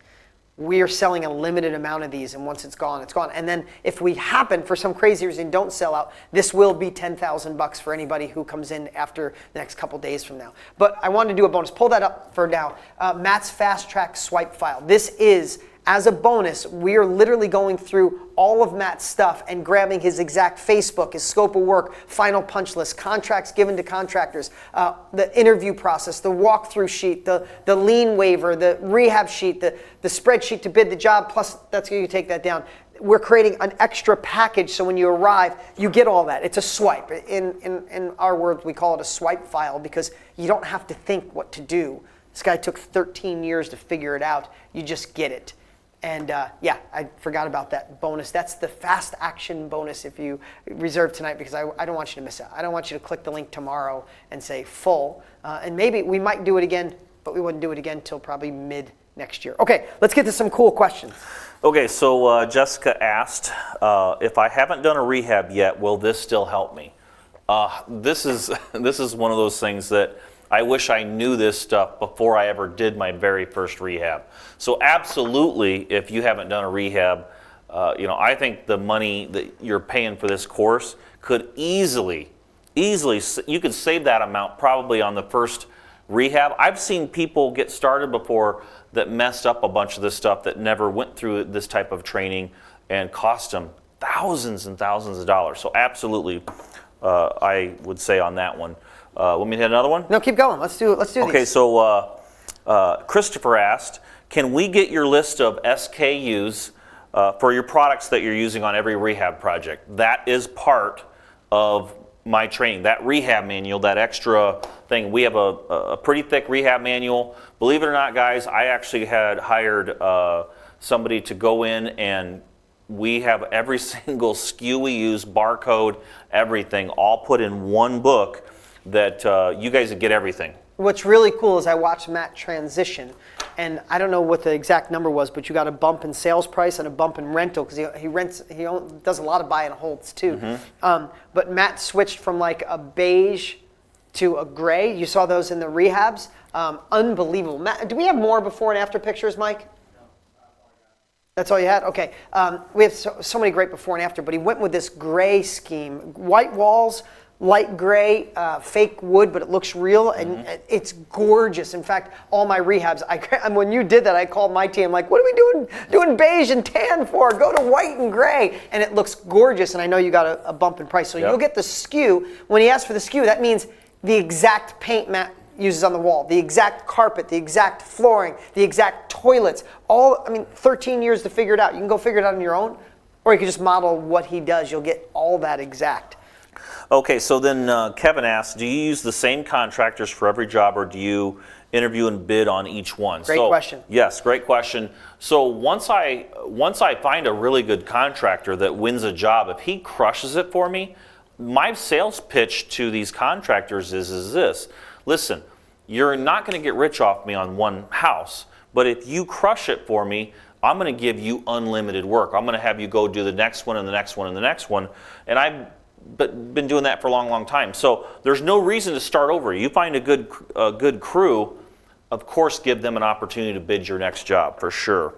We are selling a limited amount of these, and once it's gone, it's gone. And then if we happen, for some crazy reason, don't sell out, this will be $10,000 for anybody who comes in after the next couple days from now. But I wanted to do a bonus. Pull that up for now. Matt's Fast Track Swipe File. This is, as a bonus, we are literally going through all of Matt's stuff and grabbing his exact Facebook, his scope of work, final punch list, contracts given to contractors, the interview process, the walkthrough sheet, the lien waiver, the rehab sheet, the spreadsheet to bid the job, plus that's how you take that down. We're creating an extra package so when you arrive, you get all that. It's a swipe. In our words, we call it a swipe file because you don't have to think what to do. This guy took 13 years to figure it out. You just get it. And yeah, I forgot about that bonus. That's the fast action bonus if you reserve tonight because I don't want you to miss out. I don't want you to click the link tomorrow and say full. And maybe we might do it again, but we wouldn't do it again until probably mid next year. Okay, let's get to some cool questions. Okay, so Jessica asked, if I haven't done a rehab yet, will this still help me? This is one of those things that I wish I knew this stuff before I ever did my very first rehab. So absolutely, if you haven't done a rehab, I think the money that you're paying for this course could easily, you could save that amount probably on the first rehab. I've seen people get started before that messed up a bunch of this stuff that never went through this type of training and cost them thousands and thousands of dollars. So absolutely, I would say on that one. Want me to hit another one? No, keep going. Let's do Okay, these. so Christopher asked, can we get your list of SKUs for your products that you're using on every rehab project? That is part of my training. That rehab manual, that extra thing. We have a pretty thick rehab manual. Believe it or not, guys, I actually had hired somebody to go in and we have every single SKU we use, barcode, everything, all put in one book that you guys would get everything. What's really cool is I watched Matt transition, and I don't know what the exact number was, but you got a bump in sales price and a bump in rental because he does a lot of buy and holds too. Mm-hmm. But Matt switched from like a beige to a gray. You saw those in the rehabs. Unbelievable. Matt, do we have more before and after pictures, Mike? That's all you had? Okay. We have so many great before and after, but he went with this gray scheme. White walls, light gray, fake wood, but it looks real, and it's gorgeous. In fact, all my rehabs, when you did that, I called my team, like, what are we doing beige and tan for? Go to white and gray. And it looks gorgeous, and I know you got a bump in price. So You'll get the SKU. When he asks for the SKU, that means the exact paint Matt uses on the wall, the exact carpet, the exact flooring, the exact toilets. 13 years to figure it out. You can go figure it out on your own, or you can just model what he does. You'll get all that exact. Okay, so then Kevin asked, do you use the same contractors for every job, or do you interview and bid on each one? Great question. Yes, great question. So once I find a really good contractor that wins a job, if he crushes it for me, my sales pitch to these contractors is this. Listen, you're not going to get rich off me on one house, but if you crush it for me, I'm going to give you unlimited work. I'm going to have you go do the next one and the next one and the next one. And I've been doing that for a long, long time. So there's no reason to start over. You find a good crew, of course, give them an opportunity to bid your next job for sure.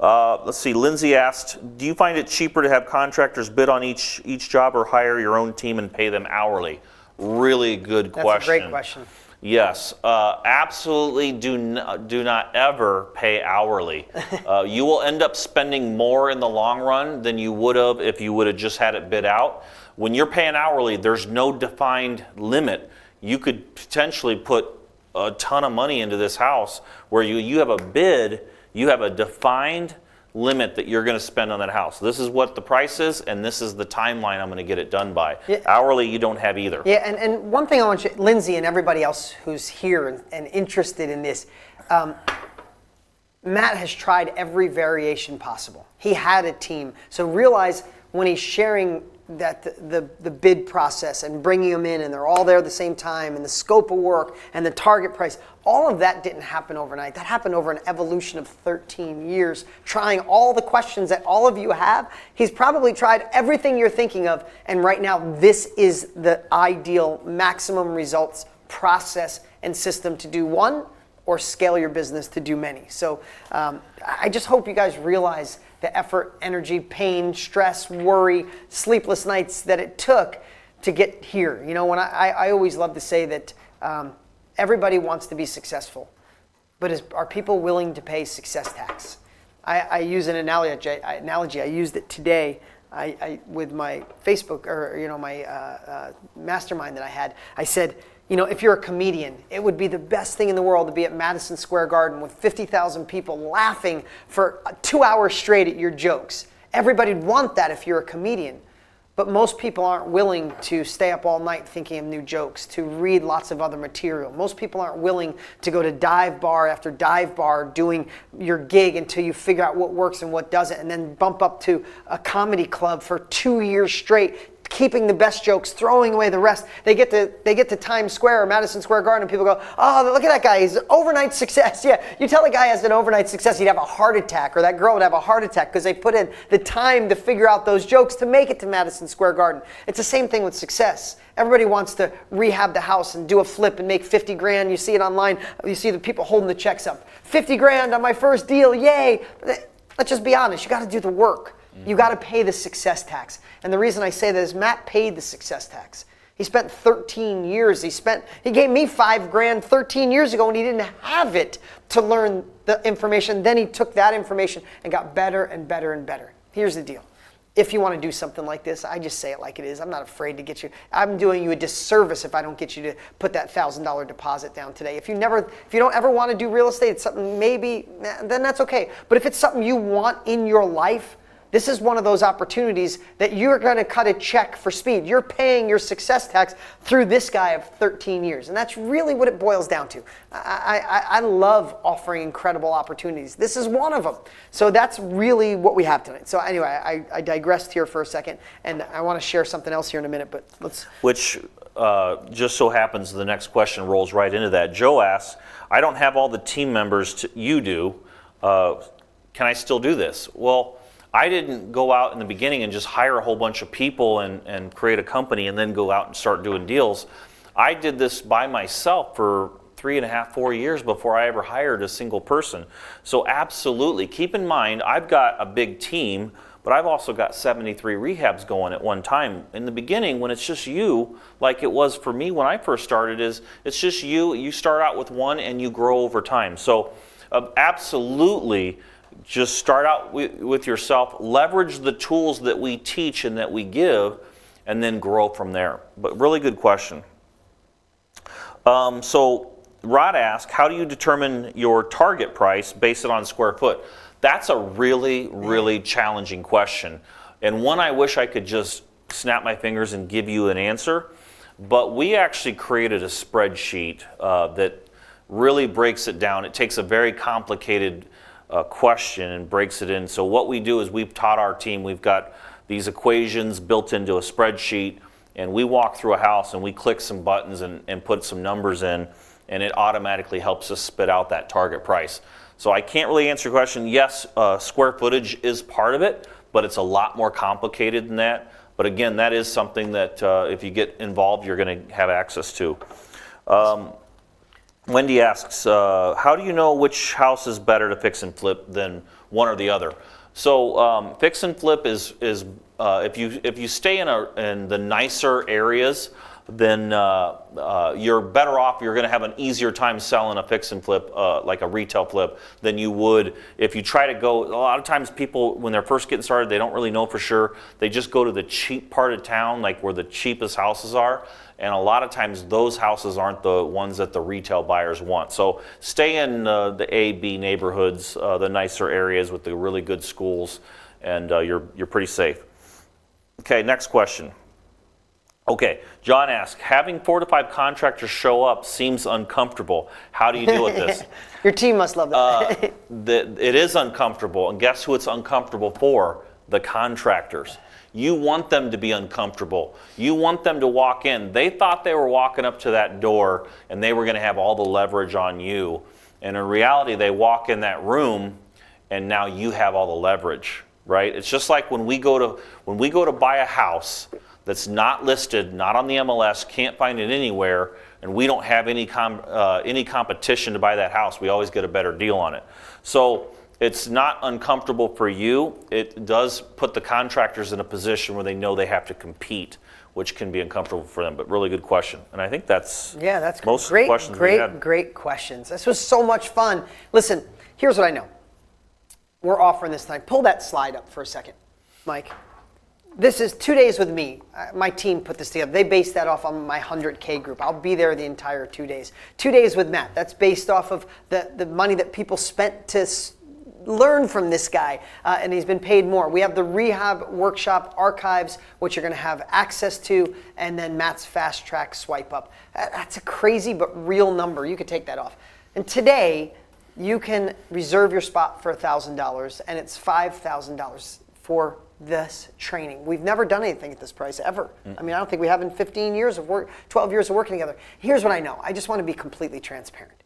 Let's see, Lindsay asked, do you find it cheaper to have contractors bid on each job or hire your own team and pay them hourly? Really good question. That's a great question. Yes, absolutely do not ever pay hourly. You will end up spending more in the long run than you would have if you would have just had it bid out. When you're paying hourly, there's no defined limit. You could potentially put a ton of money into this house where you have a bid, you have a defined limit that you're going to spend on that house. This is what the price is, and this is the timeline I'm going to get it done by. Yeah. Hourly, you don't have either. Yeah, and one thing I want you, Lindsay and everybody else who's here and interested in this, Matt has tried every variation possible. He had a team. So realize when he's sharing the bid process and bringing them in, and they're all there at the same time, and the scope of work and the target price, all of that didn't happen overnight. That happened over an evolution of 13 years, trying all the questions that all of you have. He's probably tried everything you're thinking of, and right now this is the ideal maximum results process and system to do one, or scale your business to do many. So I just hope you guys realize the effort, energy, pain, stress, worry, sleepless nights that it took to get here. You know, when I always love to say that everybody wants to be successful, but are people willing to pay success tax? I use an analogy. I used it today with my Facebook, or my mastermind that I had. I said, if you're a comedian, it would be the best thing in the world to be at Madison Square Garden with 50,000 people laughing for 2 hours straight at your jokes. Everybody'd want that if you're a comedian. But most people aren't willing to stay up all night thinking of new jokes, to read lots of other material. Most people aren't willing to go to dive bar after dive bar doing your gig until you figure out what works and what doesn't, and then bump up to a comedy club for 2 years straight, keeping the best jokes, throwing away the rest. They get to Times Square or Madison Square Garden, and people go, oh, look at that guy, he's an overnight success. Yeah, you tell a guy has an overnight success, he'd have a heart attack, or that girl would have a heart attack because they put in the time to figure out those jokes to make it to Madison Square Garden. It's the same thing with success. Everybody wants to rehab the house and do a flip and make 50 grand. You see it online, you see the people holding the checks up. 50 grand on my first deal, yay. Let's just be honest, you got to do the work. You got to pay the success tax. And the reason I say that is Matt paid the success tax. He spent 13 years. He gave me $5 grand 13 years ago, and he didn't have it to learn the information. Then he took that information and got better and better and better. Here's the deal. If you want to do something like this, I just say it like it is. I'm not afraid to get you. I'm doing you a disservice if I don't get you to put that $1,000 deposit down today. If you don't ever want to do real estate, it's something maybe, then that's okay. But if it's something you want in your life, this is one of those opportunities that you're going to cut a check for speed. You're paying your success tax through this guy of 13 years. And that's really what it boils down to. I love offering incredible opportunities. This is one of them. So that's really what we have tonight. So anyway, I digressed here for a second, and I want to share something else here in a minute, but let's... Which just so happens the next question rolls right into that. Joe asks, I don't have all the team members you do. Can I still do this? Well, I didn't go out in the beginning and just hire a whole bunch of people and create a company and then go out and start doing deals. I did this by myself for 3.5, 4 years before I ever hired a single person. So absolutely, keep in mind, I've got a big team, but I've also got 73 rehabs going at one time. In the beginning, when it's just you, like it was for me when I first started, it's just you start out with one and you grow over time. So absolutely, just start out with yourself, leverage the tools that we teach and that we give, and then grow from there. But really good question. So Rod asked, how do you determine your target price based on square foot? That's a really, really challenging question, and one I wish I could just snap my fingers and give you an answer. But we actually created a spreadsheet that really breaks it down. It takes a very complicated question and breaks it in. So what we do is we've taught our team, we've got these equations built into a spreadsheet, and we walk through a house and we click some buttons and put some numbers in, and it automatically helps us spit out that target price. So I can't really answer your question. Yes, square footage is part of it, but it's a lot more complicated than that. But again, that is something that if you get involved, you're going to have access to. Wendy asks, how do you know which house is better to fix and flip than one or the other? So fix and flip is if you stay in the nicer areas, then you're better off. You're going to have an easier time selling a fix and flip, like a retail flip, than you would if you try to go. A lot of times people, when they're first getting started, they don't really know for sure. They just go to the cheap part of town, like where the cheapest houses are. And a lot of times those houses aren't the ones that the retail buyers want. So stay in the A, B neighborhoods, the nicer areas with the really good schools, and you're pretty safe. Okay, next question. Okay, John asks, having 4 to 5 contractors show up seems uncomfortable. How do you deal with this? Your team must love that. It is uncomfortable, and guess who it's uncomfortable for? The contractors. You want them to be uncomfortable. You want them to walk in. They thought they were walking up to that door and they were going to have all the leverage on you. And in reality, they walk in that room and now you have all the leverage, right? It's just like when we go to buy a house that's not listed, not on the MLS, can't find it anywhere, and we don't have any competition to buy that house. We always get a better deal on it. So it's not uncomfortable for you. It does put the contractors in a position where they know they have to compete, which can be uncomfortable for them. But really good question, and I think that's most of the questions we had. Great questions. This was so much fun. Listen, here's what I know. We're offering this tonight. Pull that slide up for a second, Mike. This is 2 days with me. My team put this together. They based that off on my 100K group. I'll be there the entire 2 days. 2 days with Matt. That's based off of the money that people spent to learn from this guy, and he's been paid more. We have the rehab workshop archives, which you're going to have access to, and then Matt's fast track swipe up. That's a crazy but real number. You could take that off. And today, you can reserve your spot for $1,000, and it's $5,000 for this training. We've never done anything at this price ever. I mean, I don't think we have in 15 years of work, 12 years of working together. Here's what I know. I just want to be completely transparent.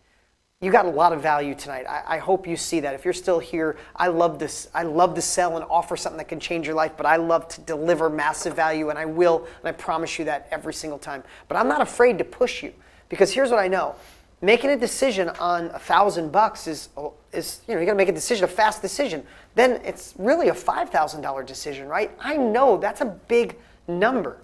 You got a lot of value tonight. I hope you see that. If you're still here, I love this. I love to sell and offer something that can change your life, but I love to deliver massive value, and I will, and I promise you that every single time. But I'm not afraid to push you, because here's what I know. Making a decision on $1,000 is you got to make a decision, a fast decision. Then it's really a $5,000 decision, right? I know that's a big number.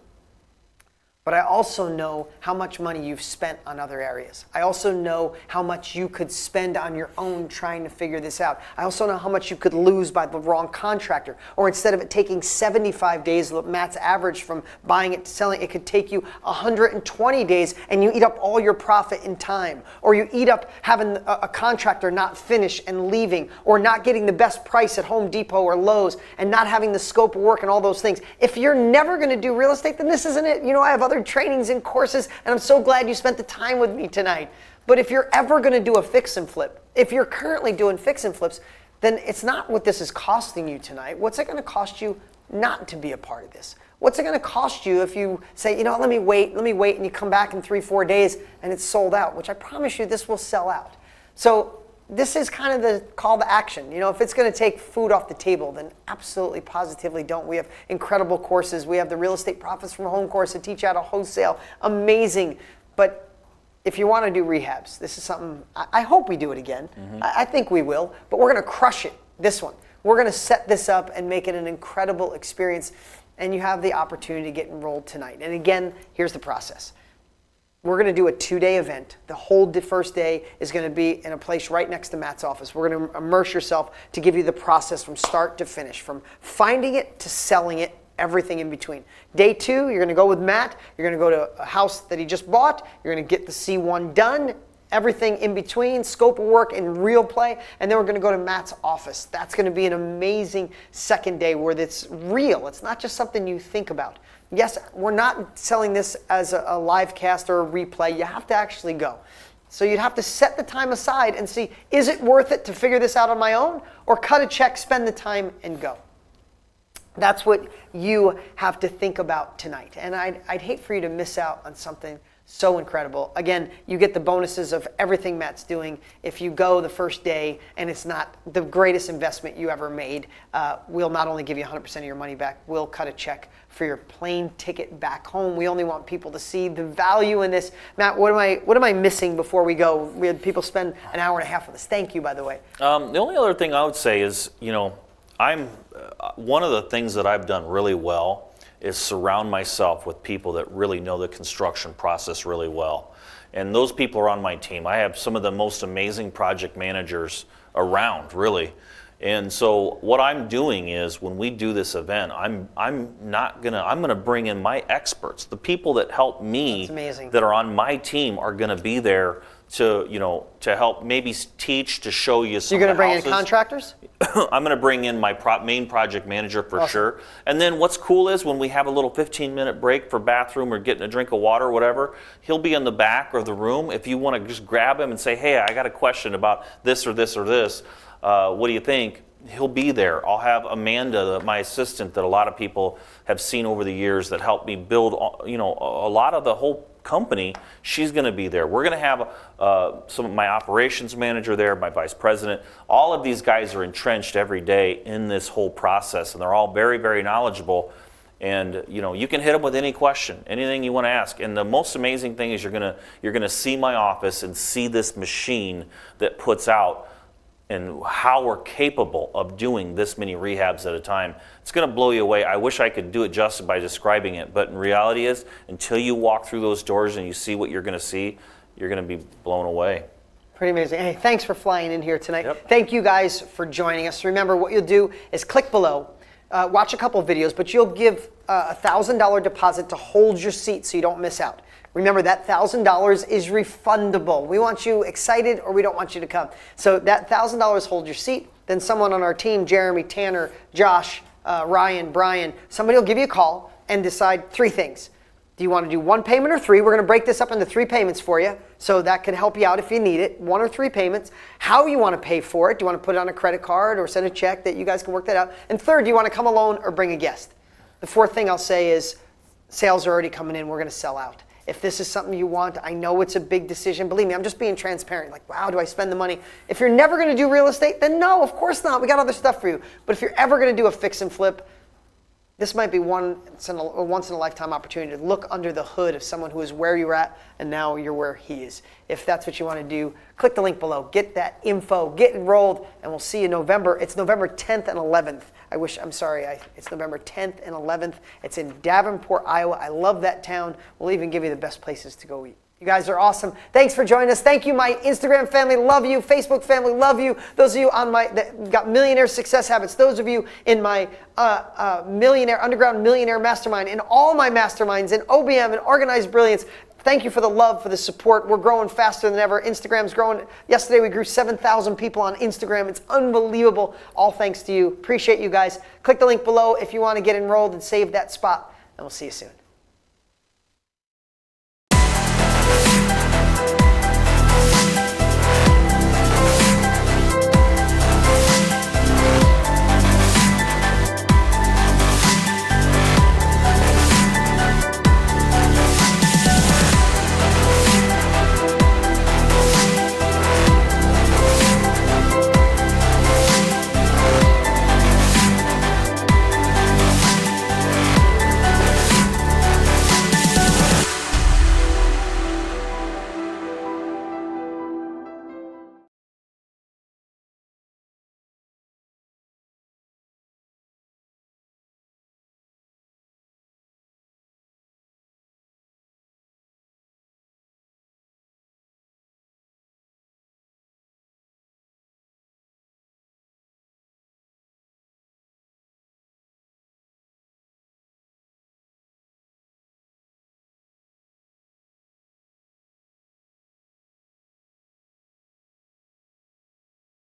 But I also know how much money you've spent on other areas. I also know how much you could spend on your own trying to figure this out. I also know how much you could lose by the wrong contractor. Or instead of it taking 75 days, Matt's average from buying it to selling, it could take you 120 days, and you eat up all your profit in time. Or you eat up having a contractor not finish and leaving, or not getting the best price at Home Depot or Lowe's, and not having the scope of work and all those things. If you're never going to do real estate, then this isn't it. I have other trainings and courses, and I'm so glad you spent the time with me tonight. But if you're ever going to do a fix and flip, if you're currently doing fix and flips, then it's not what this is costing you tonight. What's it going to cost you not to be a part of this? What's it going to cost you if you say, let me wait, and you come back in 3-4 days and it's sold out, which I promise you this will sell out. So this is kind of the call to action. If it's going to take food off the table, then absolutely, positively don't. We have incredible courses. We have the Real Estate Profits from Home course to teach you how to wholesale. Amazing. But if you want to do rehabs, this is something, I hope we do it again. I think we will, but we're going to crush it, this one. We're going to set this up and make it an incredible experience, and you have the opportunity to get enrolled tonight. And again, here's the process. We're going to do a 2-day event. The whole first day is going to be in a place right next to Matt's office. We're going to immerse yourself to give you the process from start to finish, from finding it to selling it, everything in between. Day 2, you're going to go with Matt. You're going to go to a house that he just bought. You're going to get the C1 done, everything in between, scope of work in real play, and then we're going to go to Matt's office. That's going to be an amazing second day where it's real. It's not just something you think about. Yes, we're not selling this as a live cast or a replay. You have to actually go. So you'd have to set the time aside and see, is it worth it to figure this out on my own, or cut a check, spend the time, and go? That's what you have to think about tonight. And I'd hate for you to miss out on something so incredible. Again, you get the bonuses of everything Matt's doing. If you go the first day and it's not the greatest investment you ever made, we'll not only give you 100% of your money back, we'll cut a check for your plane ticket back home. We only want people to see the value in this. Matt, what am I missing before we go? We had people spend an hour and a half with us. Thank you, by the way. The only other thing I would say is, I'm one of the things that I've done really well is surround myself with people that really know the construction process really well. And those people are on my team. I have some of the most amazing project managers around, really. And so what I'm doing is, when we do this event, I'm gonna bring in my experts. The people that help me, that are on my team, are gonna be there to help maybe teach, to show you some. You're gonna bring in contractors? I'm going to bring in my main project manager for sure. And then what's cool is, when we have a little 15-minute break for bathroom or getting a drink of water or whatever, he'll be in the back of the room. If you want to just grab him and say, hey, I got a question about this or this or this, what do you think? he'll be there. I'll have Amanda, my assistant, that a lot of people have seen over the years that helped me build, a lot of the whole company. She's going to be there. We're going to have some of my operations manager there, my vice president. All of these guys are entrenched every day in this whole process, and they're all very, very knowledgeable. And you can hit them with any question, anything you want to ask. And the most amazing thing is you're gonna see my office and see this machine that puts out, and how we're capable of doing this many rehabs at a time. It's gonna blow you away. I wish I could do it justice by describing it, but in reality is, until you walk through those doors and you see what you're gonna see, you're gonna be blown away. Pretty amazing. Hey, thanks for flying in here tonight. Yep. Thank you guys for joining us. Remember, what you'll do is click below, watch a couple videos, but you'll give a $1,000 deposit to hold your seat so you don't miss out. Remember, that $1,000 is refundable. We want you excited, or we don't want you to come. So that $1,000 hold your seat. Then someone on our team, Jeremy, Tanner, Josh, Ryan, Brian, somebody will give you a call and decide 3 things. Do you want to do 1 payment or 3? We're going to break this up into 3 payments for you, so that could help you out if you need it. 1 or 3 payments. How you want to pay for it. Do you want to put it on a credit card or send a check? That you guys can work that out. And 3rd, do you want to come alone or bring a guest? The 4th thing I'll say is sales are already coming in. We're going to sell out. If this is something you want, I know it's a big decision. Believe me, I'm just being transparent. Like, wow, do I spend the money? If you're never going to do real estate, then no, of course not. We got other stuff for you. But if you're ever going to do a fix and flip, this might be a once in a lifetime opportunity to look under the hood of someone who is where you're at and now you're where he is. If that's what you want to do, click the link below, get that info, get enrolled, and we'll see you November. It's November 10th and 11th. It's November 10th and 11th. It's in Davenport, Iowa. I love that town. We'll even give you the best places to go eat. You guys are awesome. Thanks for joining us. Thank you, my Instagram family. Love you. Facebook family. Love you. Those of you that got Millionaire Success Habits. Those of you in my Underground Millionaire Mastermind. In all my masterminds. In OBM and Organized Brilliance. Thank you for the love, for the support. We're growing faster than ever. Instagram's growing. Yesterday we grew 7,000 people on Instagram. It's unbelievable. All thanks to you. Appreciate you guys. Click the link below if you want to get enrolled and save that spot. And we'll see you soon.